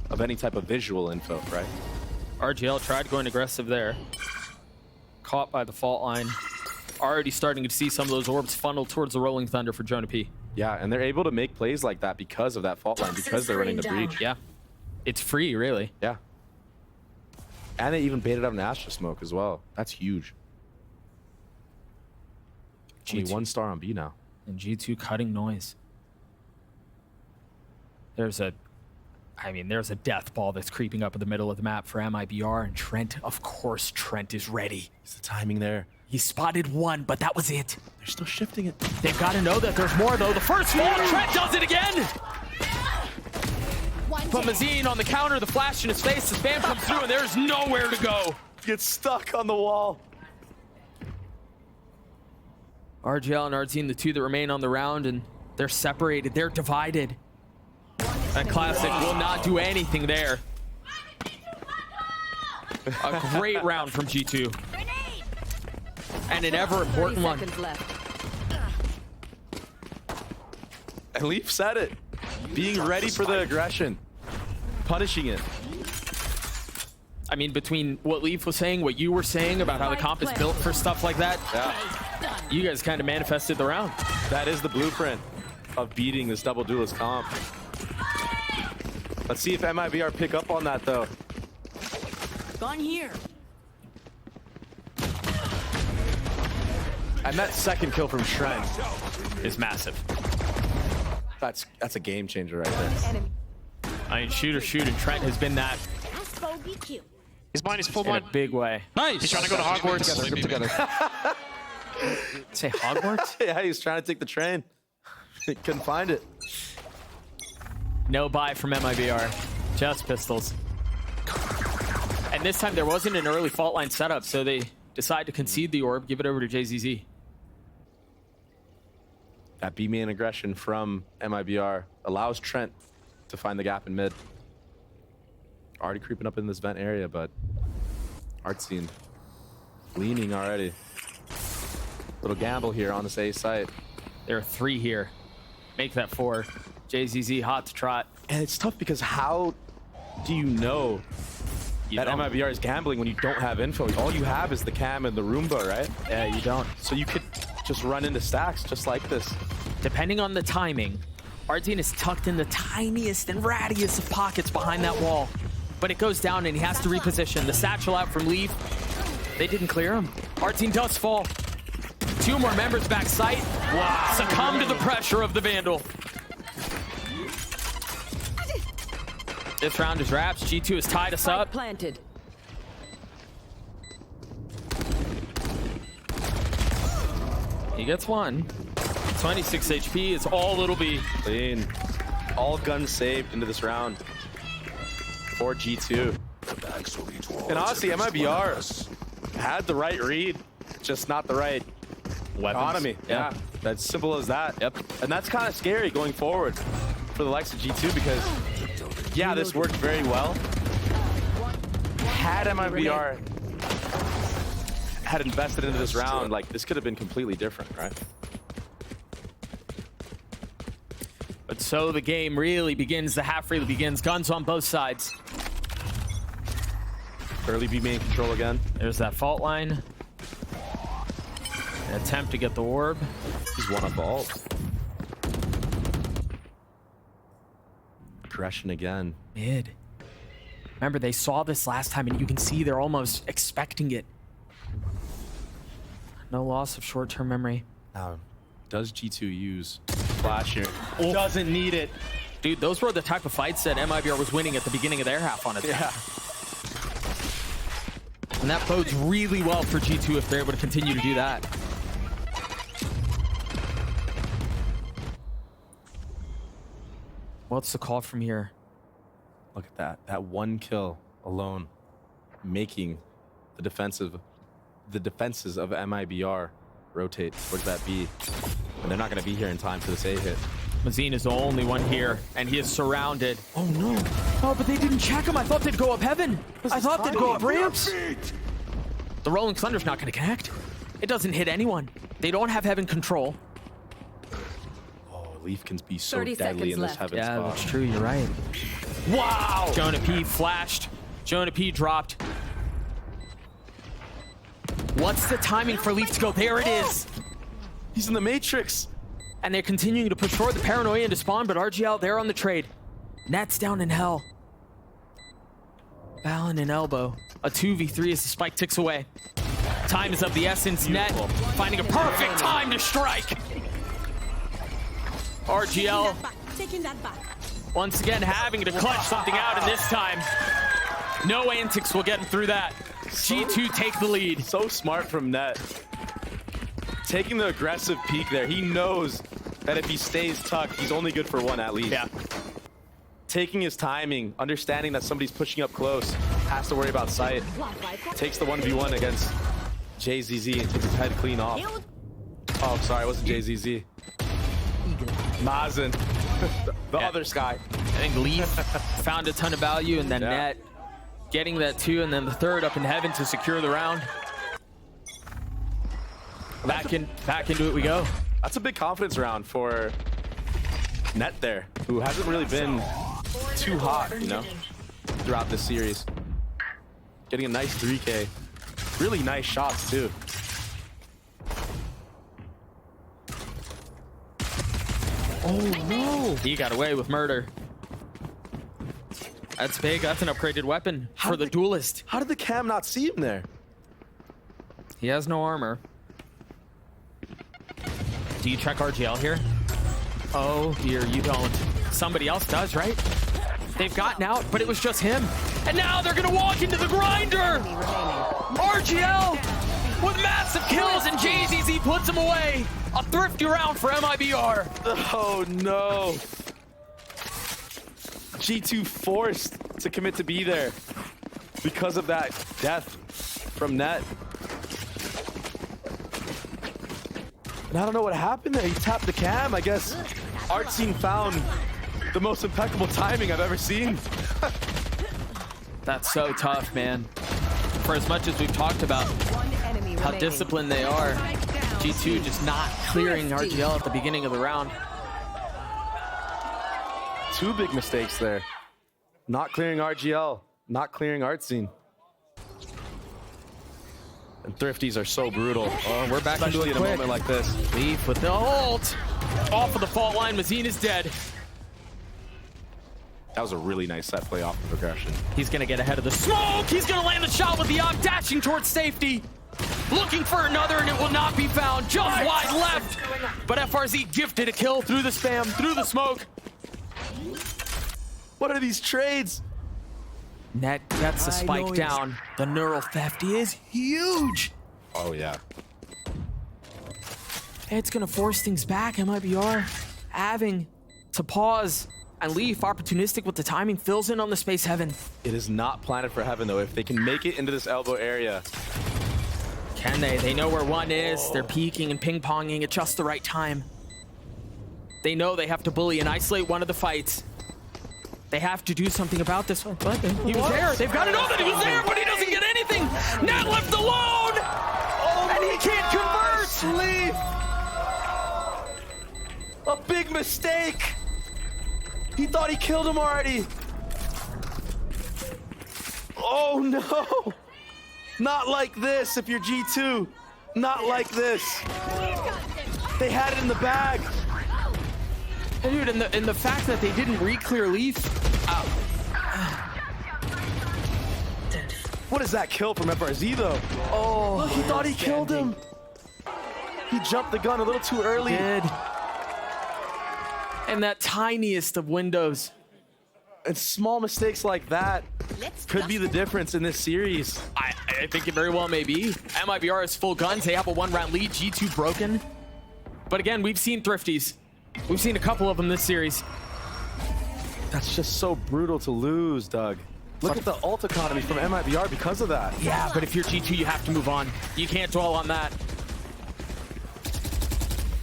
of any type of visual info, right? RGL tried going aggressive there. Caught by the fault line. Already starting to see some of those orbs funnel towards the Rolling Thunder for Jonah P. Yeah, and they're able to make plays like that because of that fault line, because they're running the breach. Yeah. It's free, really. Yeah. And they even baited out an Astra Smoke as well. That's huge. Only 1 star on B now. And G2 cutting noise. There's a death ball that's creeping up in the middle of the map for MIBR, and Trent, of course, Trent is ready. Is the timing there? He spotted one, but that was it. They're still shifting it. They've got to know that there's more, though. The first fall, Trent does it again! But Mazine on the counter, the flash in his face, the spam comes through, and there's nowhere to go. Gets stuck on the wall. RGL and Ardzine, the two that remain on the round, and they're separated. They're divided. And Classic will not do anything there. A great round from G2. And an ever important one. And Leaf said it. Being ready for the aggression. Punishing it. I mean, between what Leaf was saying, what you were saying about how the comp is built for stuff like that, you guys kind of manifested the round. That is the blueprint of beating this double duelist comp. Let's see if MIBR pick up on that, though. Gone here. And that second kill from Trent Is massive. that's a game changer right there. I mean, shoot, and Trent has been that He's blind, he's full in a blind. big way. Nice. He's trying to go to Hogwarts. Say Hogwarts? Yeah, he's trying to take the train. He couldn't find it. No buy from MIBR. Just pistols. And this time there wasn't an early fault line setup, so they decide to concede the orb, give it over to JZZ. That B-main aggression from MIBR allows Trent to find the gap in mid. Already creeping up in this vent area, but Artscene leaning already. Little gamble here on this A site. There are 3 here. Make that 4. JZZ hot to trot. And it's tough because how do you know that MIBR is gambling when you don't have info? All you have is the cam and the Roomba, right? Yeah, you don't. So you could just run into stacks just like this. Depending on the timing, Ardzine is tucked in the tiniest and rattiest of pockets behind that wall. But it goes down and he has to reposition. The satchel out from Leaf. They didn't clear him. Ardzine does fall. 2 more members back sight. Wow. Succumb to the pressure of the Vandal. This round is wraps. G2 has tied us up. Planted. He gets 1. 26 HP. It's all it'll be. Clean. All guns saved into this round for G2. And honestly, MIBR had the right read, just not the right economy. Yeah, that's simple as that. Yep. And that's kind of scary going forward for the likes of G2 because, yeah, this worked very well. Had MIBR had invested into this round, like, this could have been completely different, right? But so the game really begins. The half really begins. Guns on both sides. Early B main control again. There's that fault line. An attempt to get the orb. He's one up all. Aggression again. Mid. Remember, they saw this last time, and you can see they're almost expecting it. No loss of short-term memory. Now, does G2 use flash here? Doesn't need it. Dude, those were the type of fights that MIBR was winning at the beginning of their half on it. Yeah. And that bodes really well for G2 if they're able to continue to do that. What's the call from here? Look at that. That one kill alone making the defenses of MIBR rotate towards that B. And they're not going to be here in time for this A hit. Mazine is the only one here, and he is surrounded. Oh, no. Oh, but they didn't check him. I thought they'd go up heaven. I thought they'd go up ramps. The Rolling Thunder's not going to connect. It doesn't hit anyone. They don't have heaven control. Oh, Leaf can be so deadly in this heaven spot. Yeah, that's true. You're right. Wow! Jonah P flashed. Jonah P dropped. What's the timing for Leaf to go? There it is. He's in the Matrix. And they're continuing to push forward the paranoia into spawn, but RGL, they're on the trade. Net's down in hell. Valen and Elbow. A 2v3 as the spike ticks away. Time is of the essence. Beautiful. Net finding a perfect time to strike. RGL once again having to clutch something out, and this time, no antics will get him through that. G2 take the lead. So smart from Net. Taking the aggressive peek there. He knows that if he stays tucked, he's only good for one at least. Yeah. Taking his timing, understanding that somebody's pushing up close, has to worry about sight. Takes the 1v1 against JZZ and takes his head clean off. Oh, sorry, it wasn't JZZ. Mazen, the other Sky. I think Leaf found a ton of value, and then Net getting that 2, and then the 3rd up in heaven to secure the round. Back into it we go. That's a big confidence round for Net there, who hasn't really been too hot, you know, throughout this series. Getting a nice 3K. Really nice shots, too. Oh, no. He got away with murder. That's big. That's an upgraded weapon for the duelist. How did the cam not see him there? He has no armor. Do you check RGL here? Oh, here you don't. Somebody else does, right? They've gotten out, but it was just him. And now they're gonna walk into the grinder! RGL with massive kills, and JZZ puts him away. A thrifty round for MIBR. Oh no. G2 forced to commit to be there because of that death from Net. And I don't know what happened there. He tapped the cam. I guess Artscene found the most impeccable timing I've ever seen. That's so tough, man. For as much as we've talked about how disciplined they are, G2 just not clearing RGL at the beginning of the round. 2 big mistakes there. Not clearing RGL, not clearing Artscene. And Thrifties are so brutal. Oh, we're back into it in a moment like this. Leaf with the ult. Off of the fault line, Mazine is dead. That was a really nice set play off of aggression. He's gonna get ahead of the smoke. He's gonna land the shot with the op, dashing towards safety. Looking for another, and it will not be found. Just wide left. But FRZ gifted a kill through the spam, through the smoke. What are these trades? Net gets the spike down. The neural theft is huge. Oh, yeah. It's gonna force things back. MIBR having to pause. And Leaf, opportunistic with the timing, fills in on the space heaven. It is not planted for heaven, though. If they can make it into this elbow area. Can they? They know where one is. They're peeking and ping-ponging at just the right time. They know they have to bully and isolate one of the fights. They have to do something about this one. But he was there. They've got to know that he was there, but he doesn't get anything. Net left alone! And he can't convert! Leaf! A big mistake! He thought he killed him already. Oh no! Not like this if you're G2. Not like this. They had it in the bag. Dude, and the fact that they didn't re-clear Leaf. What is that kill from FRZ though? Oh, look, he thought he killed him. He jumped the gun a little too early. He did. And that tiniest of windows. And small mistakes like that could be the difference in this series. I think it very well may be. MIBR is full guns. They have a 1-round lead. G2 broken. But again, we've seen Thrifties. We've seen a couple of them this series. That's just so brutal to lose, Doug. Look at the ult economy from MIBR because of that. Yeah, but if you're G2, you have to move on. You can't dwell on that.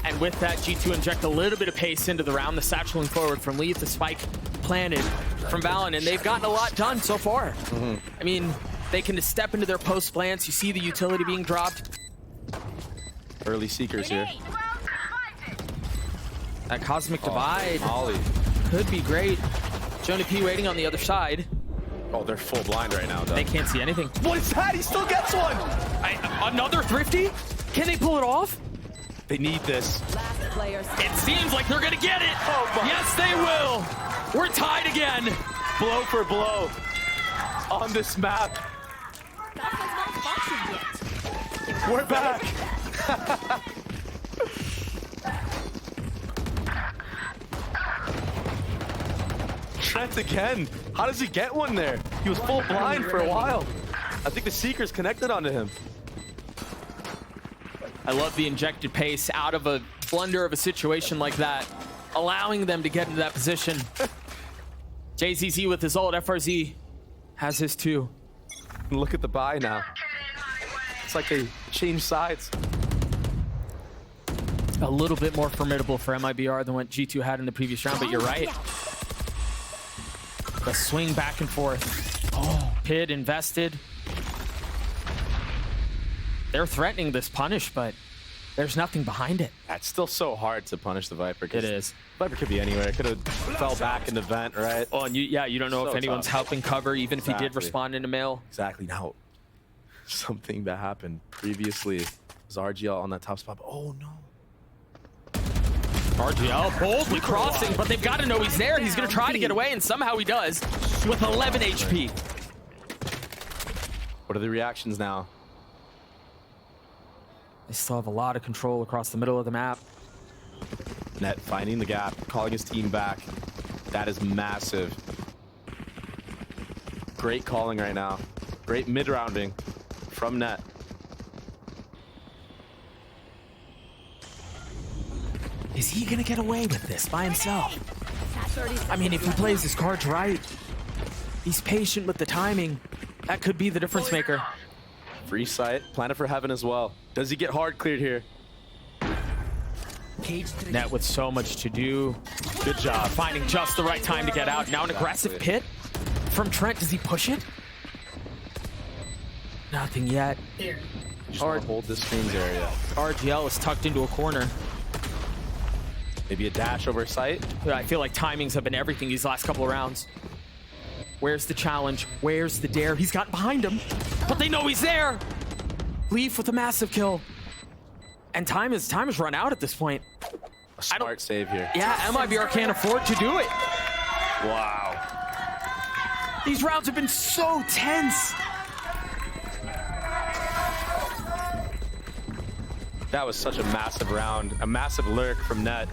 And with that, G2 inject a little bit of pace into the round. The satcheling forward from Leaf, the spike planted from Valen, and they've gotten a lot done so far. I mean, they can just step into their post plants. You see the utility being dropped. Early Seekers here. That Cosmic Divide Ollie. could be great. Jonah P waiting on the other side. Oh, they're full blind right now, Doug. They can't see anything. What is that? He still gets one! Another Thrifty? Can they pull it off? They need this. It seems like they're gonna get it. Yes, they will. We're tied again. Blow for blow on this map. We're back. Trent again. How does he get one there? He was full blind for a while. I think the Seekers connected onto him. I love the injected pace out of a blunder of a situation like that, allowing them to get into that position. JZZ with his ult, FRZ has his too. Look at the buy now. It's like they changed sides. A little bit more formidable for MIBR than what G2 had in the previous round, but you're right. The swing back and forth. Oh, Pid invested. They're threatening this punish, but there's nothing behind it. It's still so hard to punish the Viper. It is. Viper could be anywhere. It could have fell back in the vent, right? Oh, and you don't know So if anyone's tough. helping cover, even if he did Exactly. respond into mail. Exactly. Now, something that happened previously was RGL on that top spot. But oh no. RGL boldly crossing, but they've got to know he's there. He's going to try to get away, and somehow he does with 11 HP. What are the reactions now? They still have a lot of control across the middle of the map. Net finding the gap, calling his team back. That is massive. Great calling right now. Great mid-rounding from Net. Is he going to get away with this by himself? I mean, if he plays his cards right, he's patient with the timing. That could be the difference maker. Free sight, Planet for Heaven as well. Does he get hard cleared here? Net with so much to do. Good job finding just the right time to get out. Now an aggressive pit from Trent. Does he push it? Nothing yet. Just want to hold this screens area. RGL is tucked into a corner. Maybe a dash over sight. I feel like timings have been everything these last couple of rounds. Where's the challenge? Where's the dare? He's gotten behind him, but they know he's there. Leaf with a massive kill. And time has run out at this point. A smart save here. Yeah, MIBR can't afford to do it. Wow. These rounds have been so tense. That was such a massive round. A massive lurk from Net.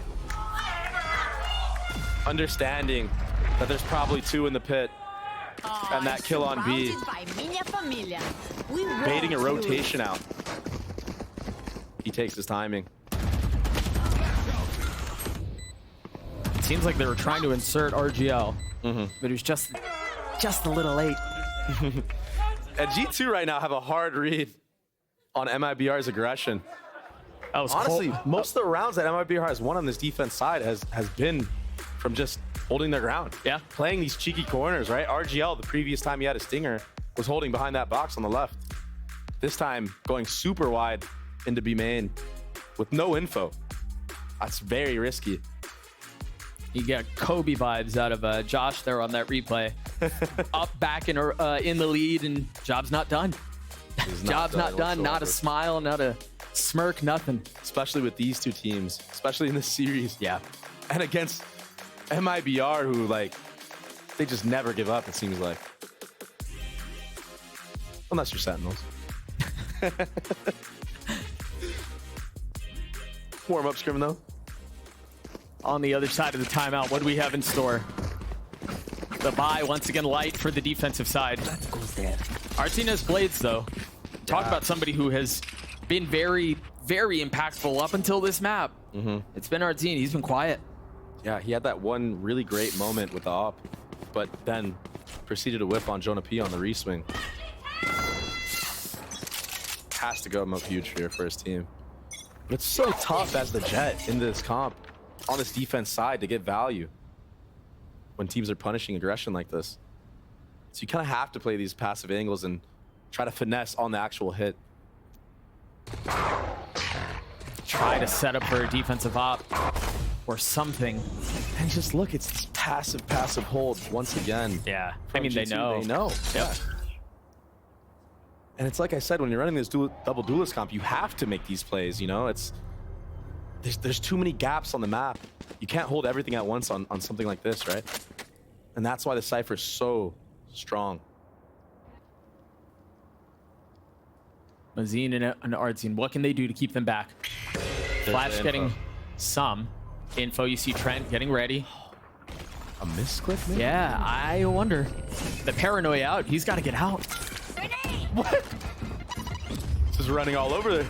Understanding that there's probably two in the pit. And that kill on B. Baiting a rotation out. He takes his timing. It seems like they were trying to insert RGL, but it was just a little late. And G2 right now have a hard read on MIBR's aggression. That was Honestly, cold. most of the rounds that MIBR has won on this defense side has been from just holding their ground. Yeah. Playing these cheeky corners, right? RGL, the previous time he had a stinger, was holding behind that box on the left. This time, going super wide into B main with no info. That's very risky. You get Kobe vibes out of Josh there on that replay. Up, back in the lead, and job's not done. Job's not done. Not a smile, not a smirk, nothing. Especially with these two teams, especially in this series. Yeah. And against MIBR, who, like, they just never give up, it seems like. Unless you're Sentinels. Warm-up scrim, though. On the other side of the timeout, what do we have in store? The buy, once again, light for the defensive side. Artina's Blades, though. Talk about somebody who has been very, very impactful up until this map. It's been Artine. He's been quiet. Yeah, he had that one really great moment with the op, but then proceeded to whiff on Jonah P on the reswing. Has to go up huge here for his team. But it's so tough as the Jet in this comp on this defense side to get value when teams are punishing aggression like this. So you kind of have to play these passive angles and try to finesse on the actual hit. Try to set up for a defensive op or something. And just look, it's this passive hold once again. Yeah, I From mean, they G2, know. They know. Yeah. And it's like I said, when you're running this double duelist comp, you have to make these plays, you know? There's too many gaps on the map. You can't hold everything at once on something like this, right? And that's why the Cypher is so strong. Mazine and Ardzine, what can they do to keep them back? Flash getting some info. You see Trent getting ready. A misclick, maybe? Yeah, I wonder. The paranoia out. He's got to get out. What? This is running all over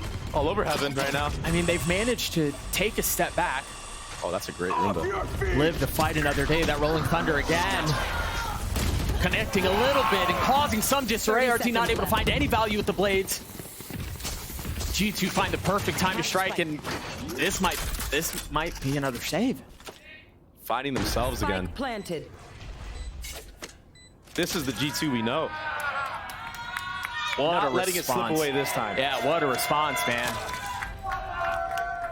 heaven right now. I mean, they've managed to take a step back. Oh, that's a great Roomba. Live to fight another day. That Rolling Thunder again. Connecting a little bit and causing some disarray. RT not able to find any value with the blades. G2 find the perfect time to strike, and this might be another save. Finding themselves again. Planted. This is the G2 we know. What Not a letting it slip away this time. Yeah, what a response, man.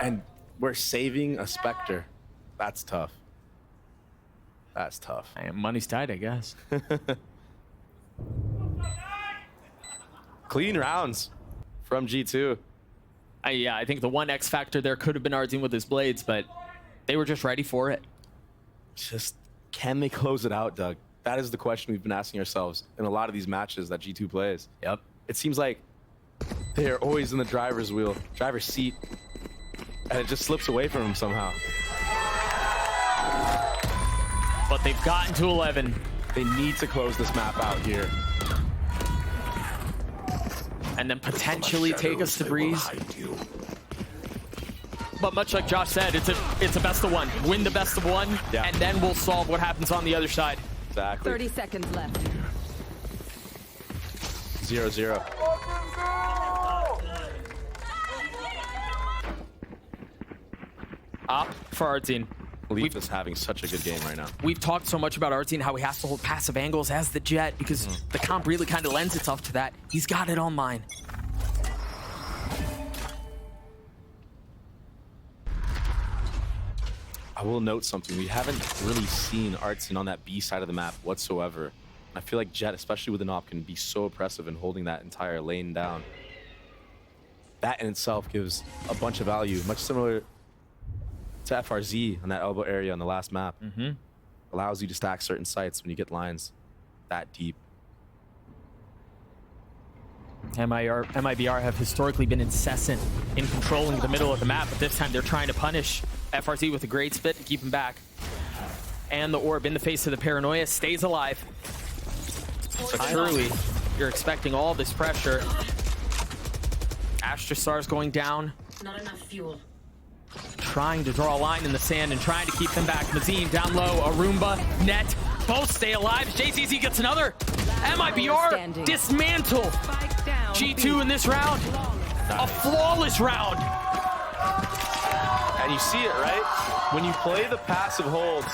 And we're saving a Spectre. That's tough. That's tough. And money's tight, I guess. Clean rounds from G2. Yeah, I think the one X factor there could have been Ardzine with his blades, but they were just ready for it. Just, can they close it out, Doug? That is the question we've been asking ourselves in a lot of these matches that G2 plays. Yep. It seems like they're always in the driver's seat, and it just slips away from them somehow. But they've gotten to 11. They need to close this map out here. And then potentially take us to Breeze. But much like Josh said, it's a best of one. Win the best of one, yeah. And then we'll solve what happens on the other side. Exactly. 30 seconds left. 0-0. Op for Ardzine. Leaf is having such a good game right now. We've talked so much about Ardzine, how he has to hold passive angles as the Jet, because the comp really kind of lends itself to that. He's got it online. I will note something. We haven't really seen Ardzine on that B side of the map whatsoever. I feel like Jet, especially with an op, can be so oppressive in holding that entire lane down. That in itself gives a bunch of value, much similar to FRZ on that elbow area on the last map. Allows you to stack certain sites when you get lines that deep. MIBR have historically been incessant in controlling the middle of the map, but this time they're trying to punish FRZ with a great spit to keep him back. And the orb in the face of the paranoia stays alive. So surely you're expecting all this pressure. Astrostar's going down. Not enough fuel. Trying to draw a line in the sand and trying to keep them back. Mazine down low, Arumba, Net, both stay alive. JCZ gets another. MIBR dismantle G2 in this round. A flawless round. And you see it, right? When you play the passive holds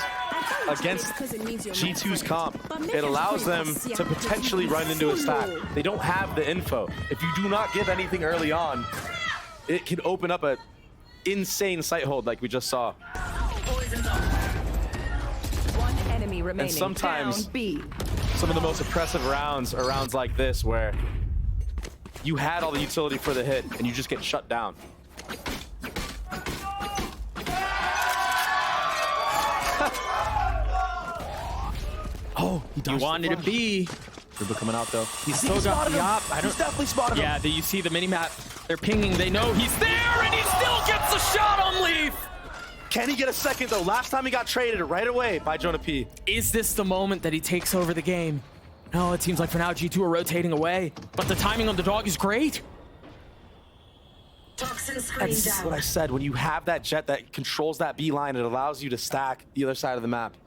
against G2's comp, it allows them to potentially run into a stack. They don't have the info. If you do not give anything early on, it can open up a insane sight hold like we just saw. One enemy remaining. And sometimes Down B. some of the most oppressive rounds are rounds like this where you had all the utility for the hit and you just get shut down. Oh, He wanted to be. Ruba coming out though. He's still got the op. He's definitely spotted him. Yeah, you see the mini-map. They're pinging. They know he's there, and he still gets a shot on Leaf. Can he get a second though? Last time he got traded right away by Jonah P. Is this the moment that he takes over the game? No, it seems like for now G2 are rotating away, but the timing on the dog is great. That's what I said. When you have that jet that controls that B line, it allows you to stack the other side of the map.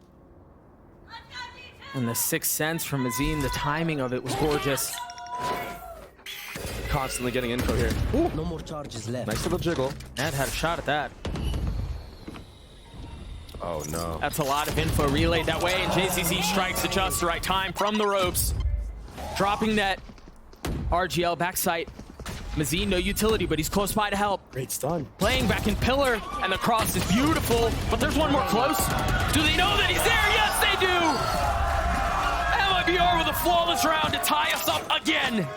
And the sixth sense from Mazine, the timing of it was gorgeous. Constantly getting info here. Ooh. No more charges left. Nice little jiggle. Ned had a shot at that. Oh no. That's a lot of info relayed that way, and JCZ strikes at just the right time from the ropes. Dropping net. RGL backside. Mazine, no utility, but he's close by to help. Great stun. Playing back in pillar, and the cross is beautiful, but there's one more close. Do they know that he's there? Yes, they do! MIBR with a flawless round to tie us up again.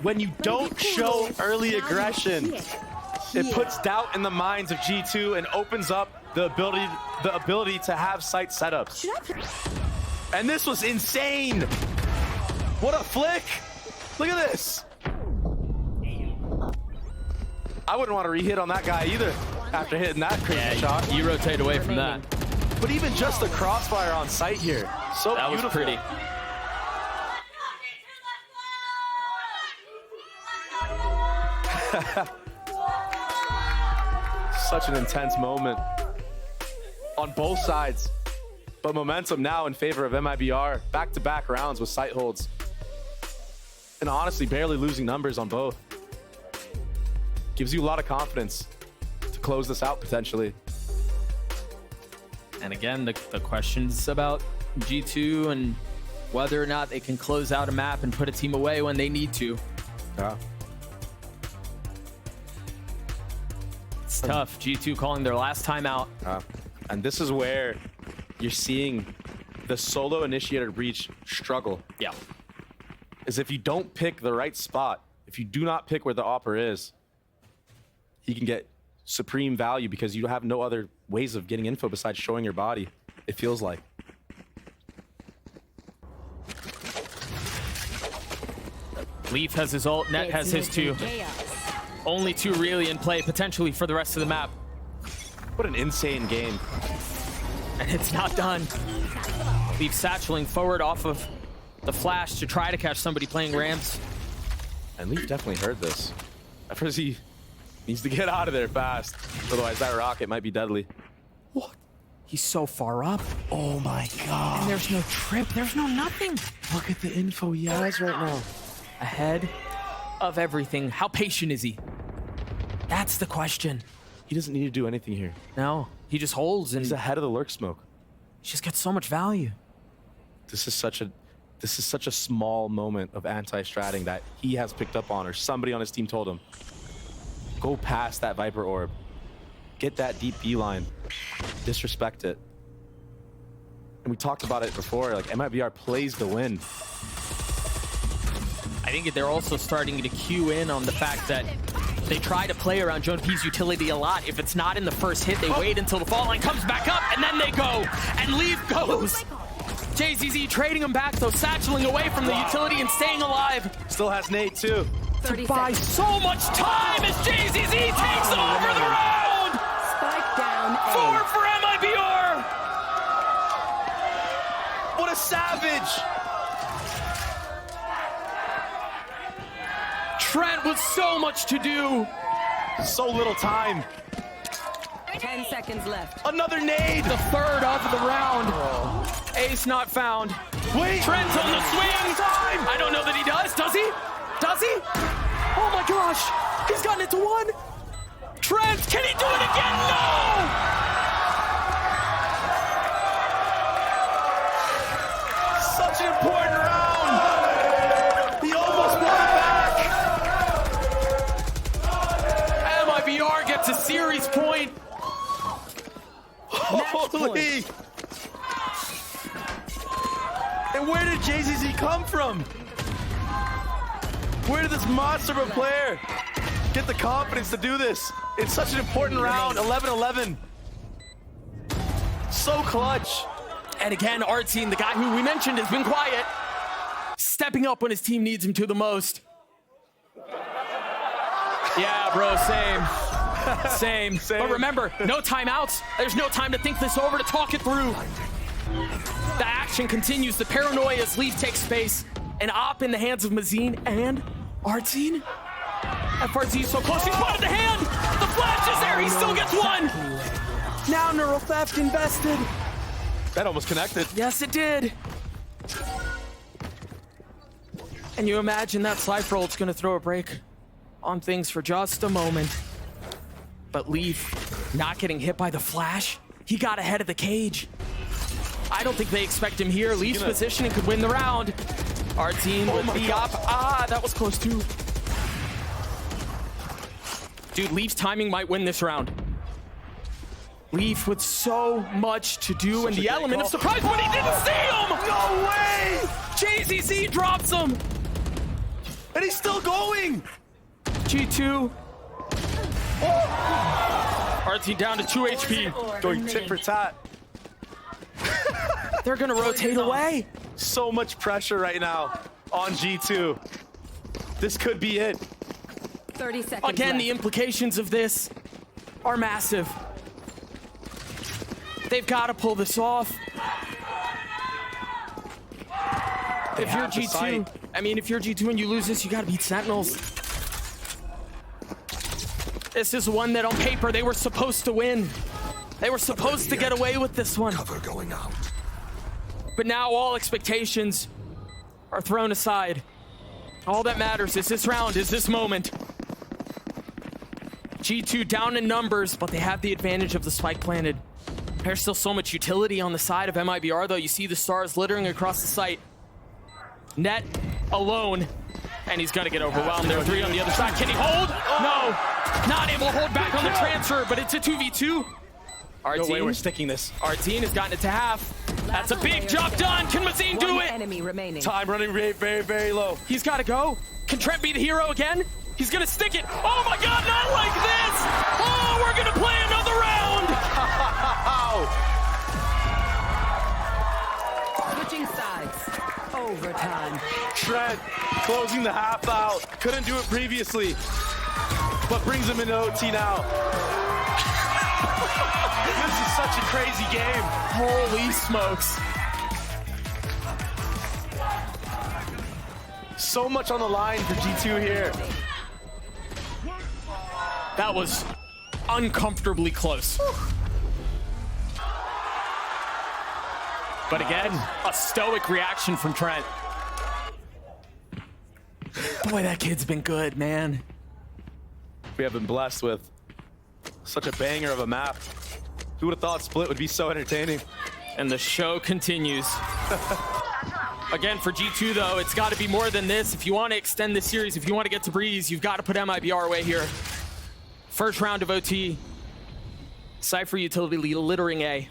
When you don't show early aggression, it puts doubt in the minds of G2 and opens up the ability to have site setups. And this was insane. What a flick. Look at this. I wouldn't want to re-hit on that guy either after hitting that crazy shot. You rotate away from that. But even just the crossfire on site here, so That was beautiful. pretty. Such an intense moment on both sides. But momentum now in favor of MIBR. Back-to-back rounds with site holds. And honestly, barely losing numbers on both. Gives you a lot of confidence to close this out potentially. And again, the questions about G2 and whether or not they can close out a map and put a team away when they need to. Yeah. It's tough. G2 calling their last timeout. And this is where you're seeing the solo initiated breach struggle. Yeah. Is if you don't pick the right spot, if you do not pick where the opper is, he can get supreme value because you have no other ways of getting info besides showing your body, it feels like. Leaf has his ult, Net has his two. Only two really in play potentially for the rest of the map. What an insane game. And it's not done. Leaf satcheling forward off of the flash to try to catch somebody playing ramps. And Leaf definitely heard this. At first he needs to get out of there fast. Otherwise that rocket might be deadly. What? He's so far up. Oh my God. And there's no trip, there's no nothing. Look at the info he has right now. Ahead of everything. How patient is he? That's the question. He doesn't need to do anything here. No, he just holds and He's ahead of the lurk smoke. he just gets so much value. This is such a small moment of anti-stratting that he has picked up on, or somebody on his team told him. Go past that Viper orb. Get that deep B line. Disrespect it. And we talked about it before, like MIBR plays to win. I think they're also starting to cue in on the fact that they try to play around Joan P's utility a lot. If it's not in the first hit, they wait until the fault line comes back up, and then they go. And Leaf goes. JZZ trading him back, though, satcheling away from the utility and staying alive. Still has Nate, too. To buy so much time as JZZ takes over the round! Spike down A. 4 for MIBR! What a savage! Trent with so much to do. So little time. 10 seconds left. Another nade! The third of the round. Ace not found. Wait! Trent's on the swing. I don't know that he does. Does he? Does he? Oh my gosh. He's gotten it to one. Trent, can he do it again? No! Such an important round! He almost won it back! MIBR gets a series point. Holy! And where did JZZ come from? Where did this monster of a player get the confidence to do this? It's such an important round, 11-11. So clutch. And again, our team, the guy who we mentioned has been quiet, stepping up when his team needs him to the most. Yeah, bro, same. But remember, no timeouts. There's no time to think this over, to talk it through. The action continues. The paranoia as Leaf takes space. An op in the hands of Mazine and Artine. FRZ so close, he spotted the hand! The flash is there, he still gets one! Now neural theft invested. That almost connected. Yes, it did. And you imagine that Cypherult's gonna throw a break on things for just a moment. But Leaf not getting hit by the flash. He got ahead of the cage. I don't think they expect him here. Leaf's positioning could win the round. Our team with the op. Ah, that was close too. Dude, Leaf's timing might win this round. Leaf with so much to do in the element of surprise, but he didn't see him! No way! JZZ drops him! And he's still going! G2. Our team down to 2 HP. Going tit for tat. They're gonna rotate away. So much pressure right now on G2. This could be it. 30 seconds Again, the left. implications of this are massive. They've got to pull this off. If you're G2, I mean, if you're G2 and you lose this, you got to beat Sentinels. This is one that on paper they were supposed to win. They were supposed to get away with this one. Cover going out. But now all expectations are thrown aside. All that matters is this round, is this moment. G2 down in numbers, but they have the advantage of the spike planted. There's still so much utility on the side of MIBR, though. You see the stars littering across the site. Net alone, and he's gonna get overwhelmed. There are 3 on the other side. Can he hold? No, not able to hold back on the transfer, but it's a 2v2. No way we're sticking this. Artine has gotten it to half. That's a big job done. Can Mazine do One it? enemy remaining. Time running very, very low. He's got to go. Can Trent be the hero again? He's gonna stick it. Oh my God, not like this! Oh, we're gonna play another round! Switching sides. Overtime. Trent closing the half out. Couldn't do it previously, but brings him into OT now. This is such a crazy game. Holy smokes. So much on the line for G2 here. That was uncomfortably close. But again, a stoic reaction from Trent. Boy, that kid's been good, man. We have been blessed with such a banger of a map. Who would have thought Split would be so entertaining? And the show continues. Again, for G2, though, it's got to be more than this. If you want to extend this series, if you want to get to Breeze, you've got to put MIBR away here. First round of OT. Cypher utility littering A.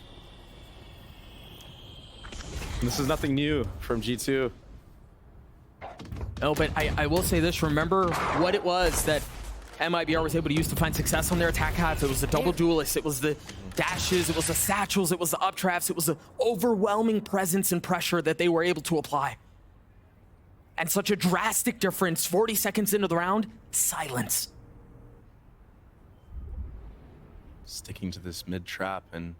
This is nothing new from G2. No, but I will say this. Remember what it was that MIBR was able to use to find success on their attack hats. It was the double duelists. It was the dashes. It was the satchels. It was the up traps. It was the overwhelming presence and pressure that they were able to apply. And such a drastic difference. 40 seconds into the round, silence. Sticking to this mid trap, and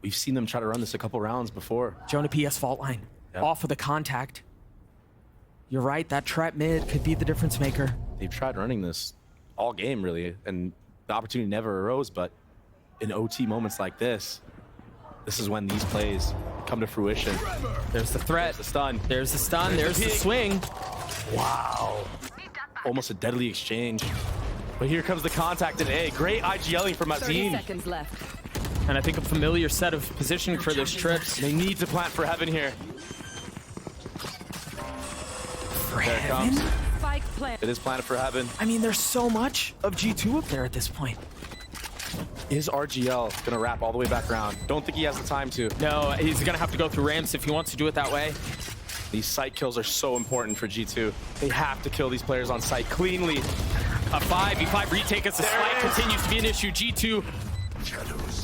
we've seen them try to run this a couple rounds before. Jonah PS fault line. Off of the contact. You're right, that trap mid could be the difference maker. They've tried running this all game, really, and the opportunity never arose, but in OT moments like this, this is when these plays come to fruition. There's the threat. There's the stun. There's the stun. There's the swing. Wow. Almost a deadly exchange. But here comes the contact in A. Great IGLing from 30 Mazine. seconds left. And I think a familiar set of positioning for this trip. They need to plant for heaven here. For There it heaven? comes. Spike plant. It is planted for heaven. I mean, there's so much of G2 up there at this point. Is RGL gonna wrap all the way back around? Don't think he has the time to. No, he's gonna have to go through ramps if he wants to do it that way. These site kills are so important for G2. They have to kill these players on site cleanly. A 5v5 retake as the spike continues to be an issue. G2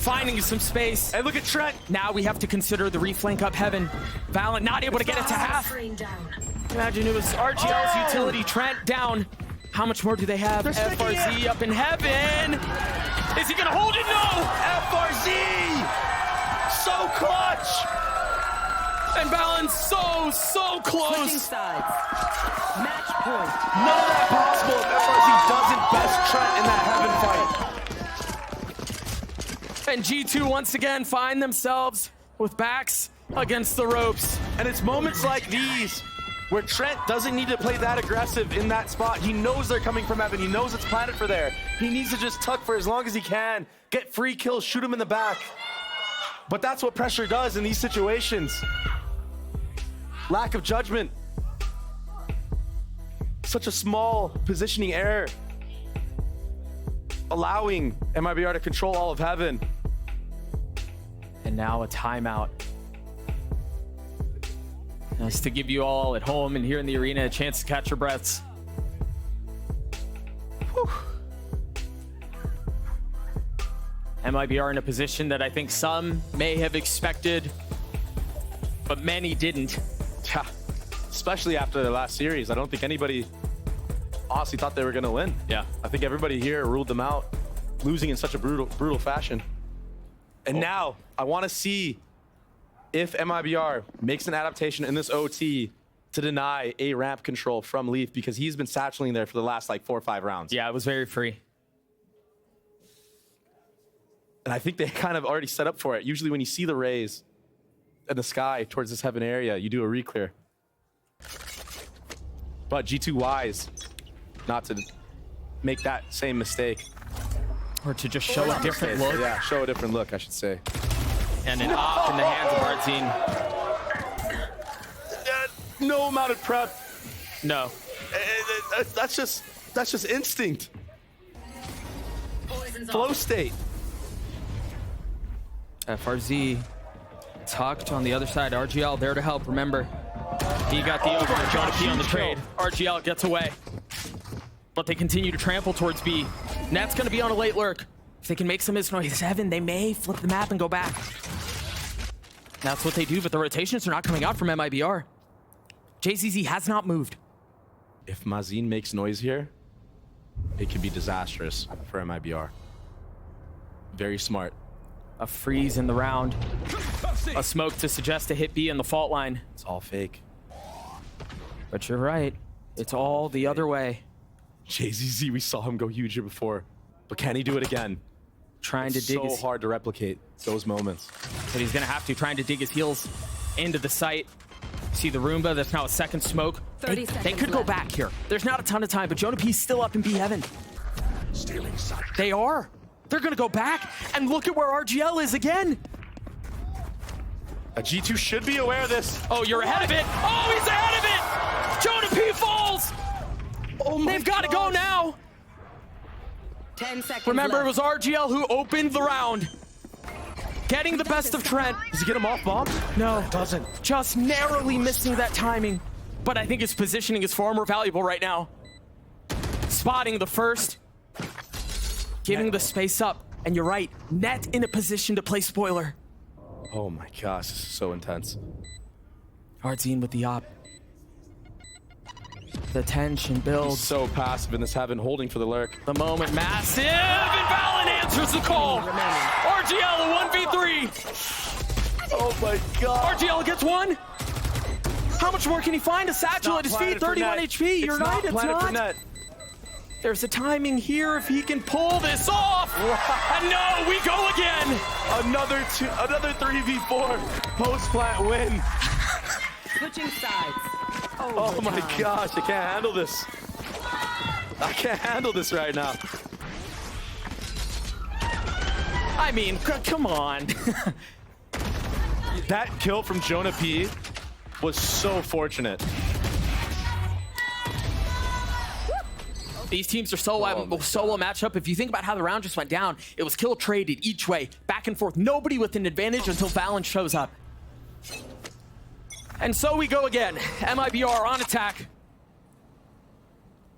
finding some space. Hey, look at Trent. Now we have to consider the reflank up heaven. Valorant not able to get it to half. Imagine it was RGL's utility. Trent down. How much more do they have? FRZ up in heaven. Is he gonna hold it? No! FRZ! So clutch! And Balance so Switching close. sides. Match point. None of that possible if FRZ doesn't best Trent in that heaven fight. And G2 once again find themselves with backs against the ropes. And it's moments like these where Trent doesn't need to play that aggressive in that spot. He knows they're coming from heaven. He knows it's planted for there. He needs to just tuck for as long as he can, get free kills, shoot him in the back. But that's what pressure does in these situations. Lack of judgment. Such a small positioning error. Allowing MIBR to control all of heaven. And now a timeout. Nice to give you all at home and here in the arena a chance to catch your breaths. Whew. MIBR in a position that I think some may have expected, but many didn't. Yeah, especially after the last series. I don't think anybody honestly thought they were gonna win. Yeah. I think everybody here ruled them out, losing in such a brutal fashion. And now I want to see if MIBR makes an adaptation in this OT to deny a ramp control from Leaf, because he's been satcheling there for the last like 4 or 5 rounds. Yeah, it was very free. And I think they kind of already set up for it. Usually when you see the rays in the sky towards this heaven area, you do a re-clear. But G2 wise not to make that same mistake. Or to just show a different look. Yeah, show a different look, I should say. And an op in the hands of Arzine. No amount of prep. No. That's just instinct. Flow state. FRZ tucked on the other side. RGL there to help. Remember, he got the over. Jonah P on the trade. RGL gets away. But they continue to trample towards B. Nat's going to be on a late lurk. If they can make some noise, Heaven, they may flip the map and go back. That's what they do, but the rotations are not coming out from MIBR. JZZ has not moved. If Mazin makes noise here, it could be disastrous for MIBR. Very smart. A freeze in the round. A smoke to suggest a hit B in the fault line. It's all fake. But you're right. It's all the other way. JZZ, we saw him go huge here before. But can he do it again? Trying to dig so hard to replicate those moments. But he's going to have to, trying to dig his heels into the site. See the Roomba, that's now a second smoke. They could go back here. There's not a ton of time, but Jonah P's still up in B Heaven. They are. They're going to go back, and look at where RGL is again. A G2 should be aware of this. Oh, you're ahead of it. Oh, he's ahead of it. Jonah P falls. Oh my They've got to go now. 10 seconds Remember, left. it was RGL who opened the round. Getting the best of Trent. Does he get him off bomb? No, doesn't. Just narrowly missing that timing. But I think his positioning is far more valuable right now. Spotting the first. Giving the space up. And you're right, Net in a position to play spoiler. Oh my gosh, this is so intense. Arzine with the op. The tension builds. So passive in this heaven, holding for the lurk. The moment, massive, and Valen answers the call. RGL a 1v3. Oh my god. RGL gets one. How much more can he find? A satchel at his feet, 31 HP. You're right, it's not. There's a timing here if he can pull this off. And no, we go again. Another 3v4 post-plant win. Switching sides. Oh my gosh, I can't handle this. I can't handle this right now. I mean, come on. That kill from Jonah P was so fortunate. These teams are so well matched up. If you think about how the round just went down, it was kill traded each way, back and forth. Nobody with an advantage until Valen shows up. And so we go again. MIBR on attack.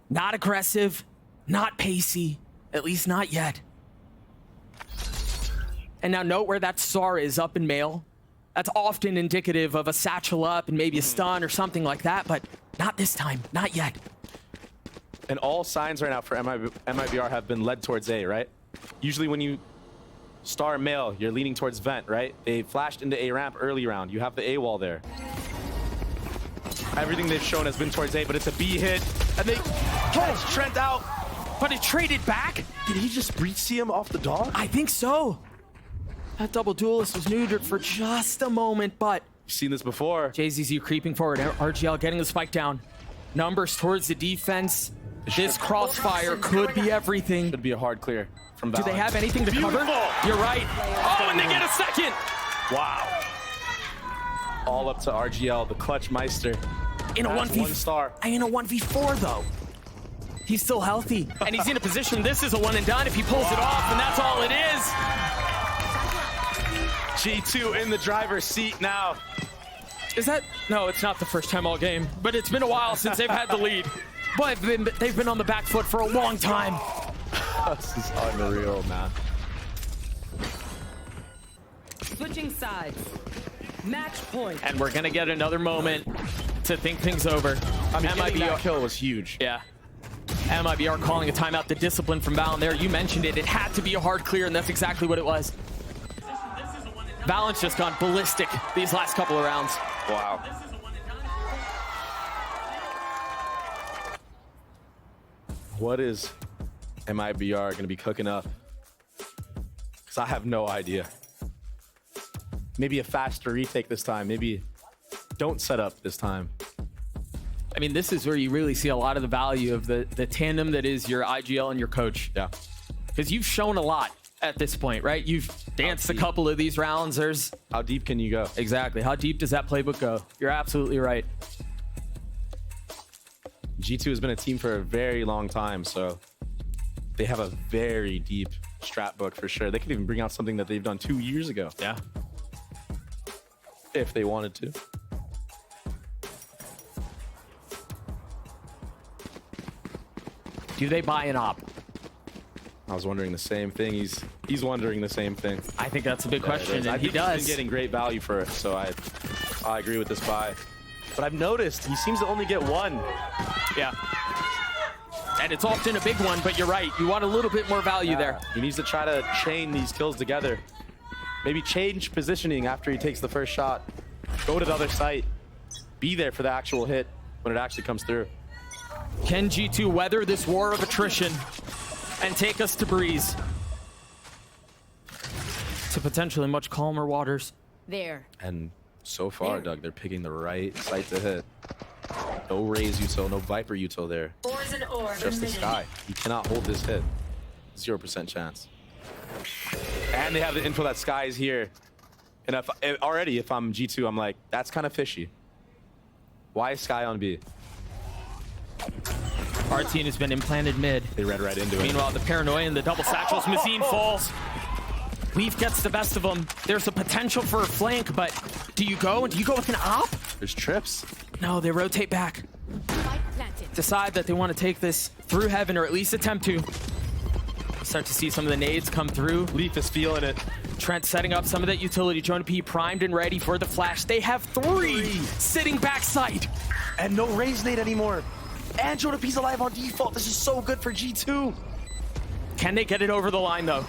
Not aggressive, not pacey, at least not yet. And now note where that SAR is up in male. That's often indicative of a satchel up and maybe a stun or something like that, but not this time, not yet. And all signs right now for MIBR have been led towards A, right? Usually when you star male, you're leaning towards vent, right? They flashed into A ramp early round. You have the A wall there. Everything they've shown has been towards A, but it's a B hit. And they catch Trent out. But it traded back. Did he just breach see him off the dog? I think so. That double duelist was neutered for just a moment, but We've seen this before. JZZ creeping forward. RGL getting the spike down. Numbers towards the defense. This crossfire could be everything. Could be a hard clear from Do VALORANT. they have anything to cover? You're right. Oh, and they get a second. Wow. All up to RGL, the clutch meister. In a That's 1v one star. In a 1v4 though. He's still healthy, and he's in a position. This is a one and done. If he pulls it off, and that's all it is. G2 in the driver's seat now. Is that? No, it's not the first time all game, but it's been a while since they've had the lead. But they've been on the back foot for a long time. This is unreal, man. Switching sides. Match point. And we're gonna get another moment to think things over. I mean, getting that MIBR kill was huge. Yeah. MIBR calling a timeout. The discipline from Val there. You mentioned it. It had to be a hard clear, and that's exactly what it was. Valorant's just gone ballistic these last couple of rounds. Wow. What is MIBR going to be cooking up? Because I have no idea. Maybe a faster retake this time. Maybe don't set up this time. I mean, this is where you really see a lot of the value of the tandem that is your IGL and your coach. Yeah. Because you've shown a lot at this point, right? You've danced a couple of these rounds. There's How deep can you go? exactly. How deep does that playbook go? You're absolutely right. G2 has been a team for a very long time, so they have a very deep strat book for sure. They could even bring out something that they've done 2 years ago. Yeah. If they wanted to. Do they buy an op? I was wondering the same thing. He's wondering the same thing. I think that's a big question, I and he think does. He's been getting great value for it, so I agree with this buy. But I've noticed he seems to only get one. Yeah. And it's often a big one, but you're right. You want a little bit more value there. He needs to try to chain these kills together. Maybe change positioning after he takes the first shot. Go to the other site. Be there for the actual hit when it actually comes through. Can G2 weather this war of attrition and take us to Breeze? To potentially much calmer waters. There. And so far, Doug, they're picking the right site to hit. No Raze util, no Viper util there. Just the Sky. He cannot hold this hit. 0% chance. And they have the info that Sky is here. And if I'm G2, I'm like, that's kind of fishy. Why is Sky on B? Our team has been implanted mid. They read right into it. Meanwhile, the paranoia and the double satchels, Mazine falls. Leaf gets the best of them. There's a potential for a flank, but do you go? And do you go with an op? There's trips. No, they rotate back. Decide that they want to take this through heaven, or at least attempt to. Start to see some of the nades come through. Leaf is feeling it. Trent setting up some of that utility. Jonah P primed and ready for the flash. They have three sitting backside. And no Raze nade anymore. And Jonah P's alive on default. This is so good for G2. Can they get it over the line, though?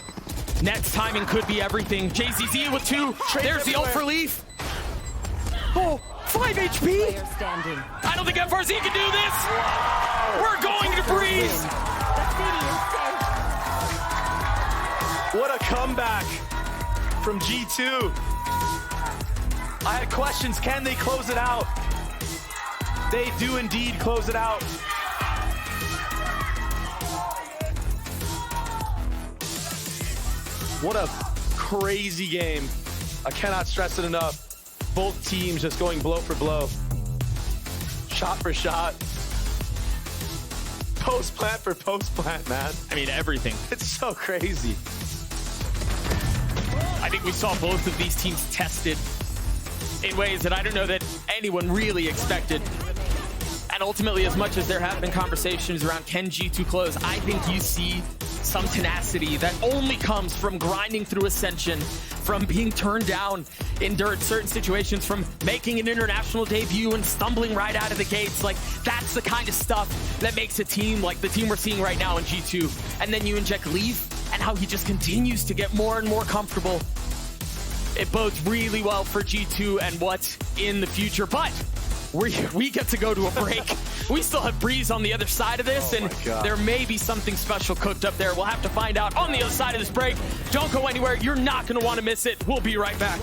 Net's timing could be everything. JZZ with two. There's the ult for Leaf. Oh, 5 HP. Player standing. I don't think FRZ can do this. Wow. We're going to Breeze. What a comeback from G2. I had questions. Can they close it out? They do indeed close it out. What a crazy game. I cannot stress it enough. Both teams just going blow for blow. Shot for shot. Post plant for post plant, man. I mean, everything. It's so crazy. I think we saw both of these teams tested in ways that I don't know that anyone really expected. And ultimately, as much as there have been conversations around can G2 close, I think you see some tenacity that only comes from grinding through Ascension, from being turned down in certain situations, from making an international debut and stumbling right out of the gates. Like, that's the kind of stuff that makes a team like the team we're seeing right now in G2. And then you inject Leaf and how he just continues to get more and more comfortable. It bodes really well for G2 and what's in the future. But we get to go to a break. We still have Breeze on the other side of this, and there may be something special cooked up there. We'll have to find out on the other side of this break. Don't go anywhere. You're not going to want to miss it. We'll be right back.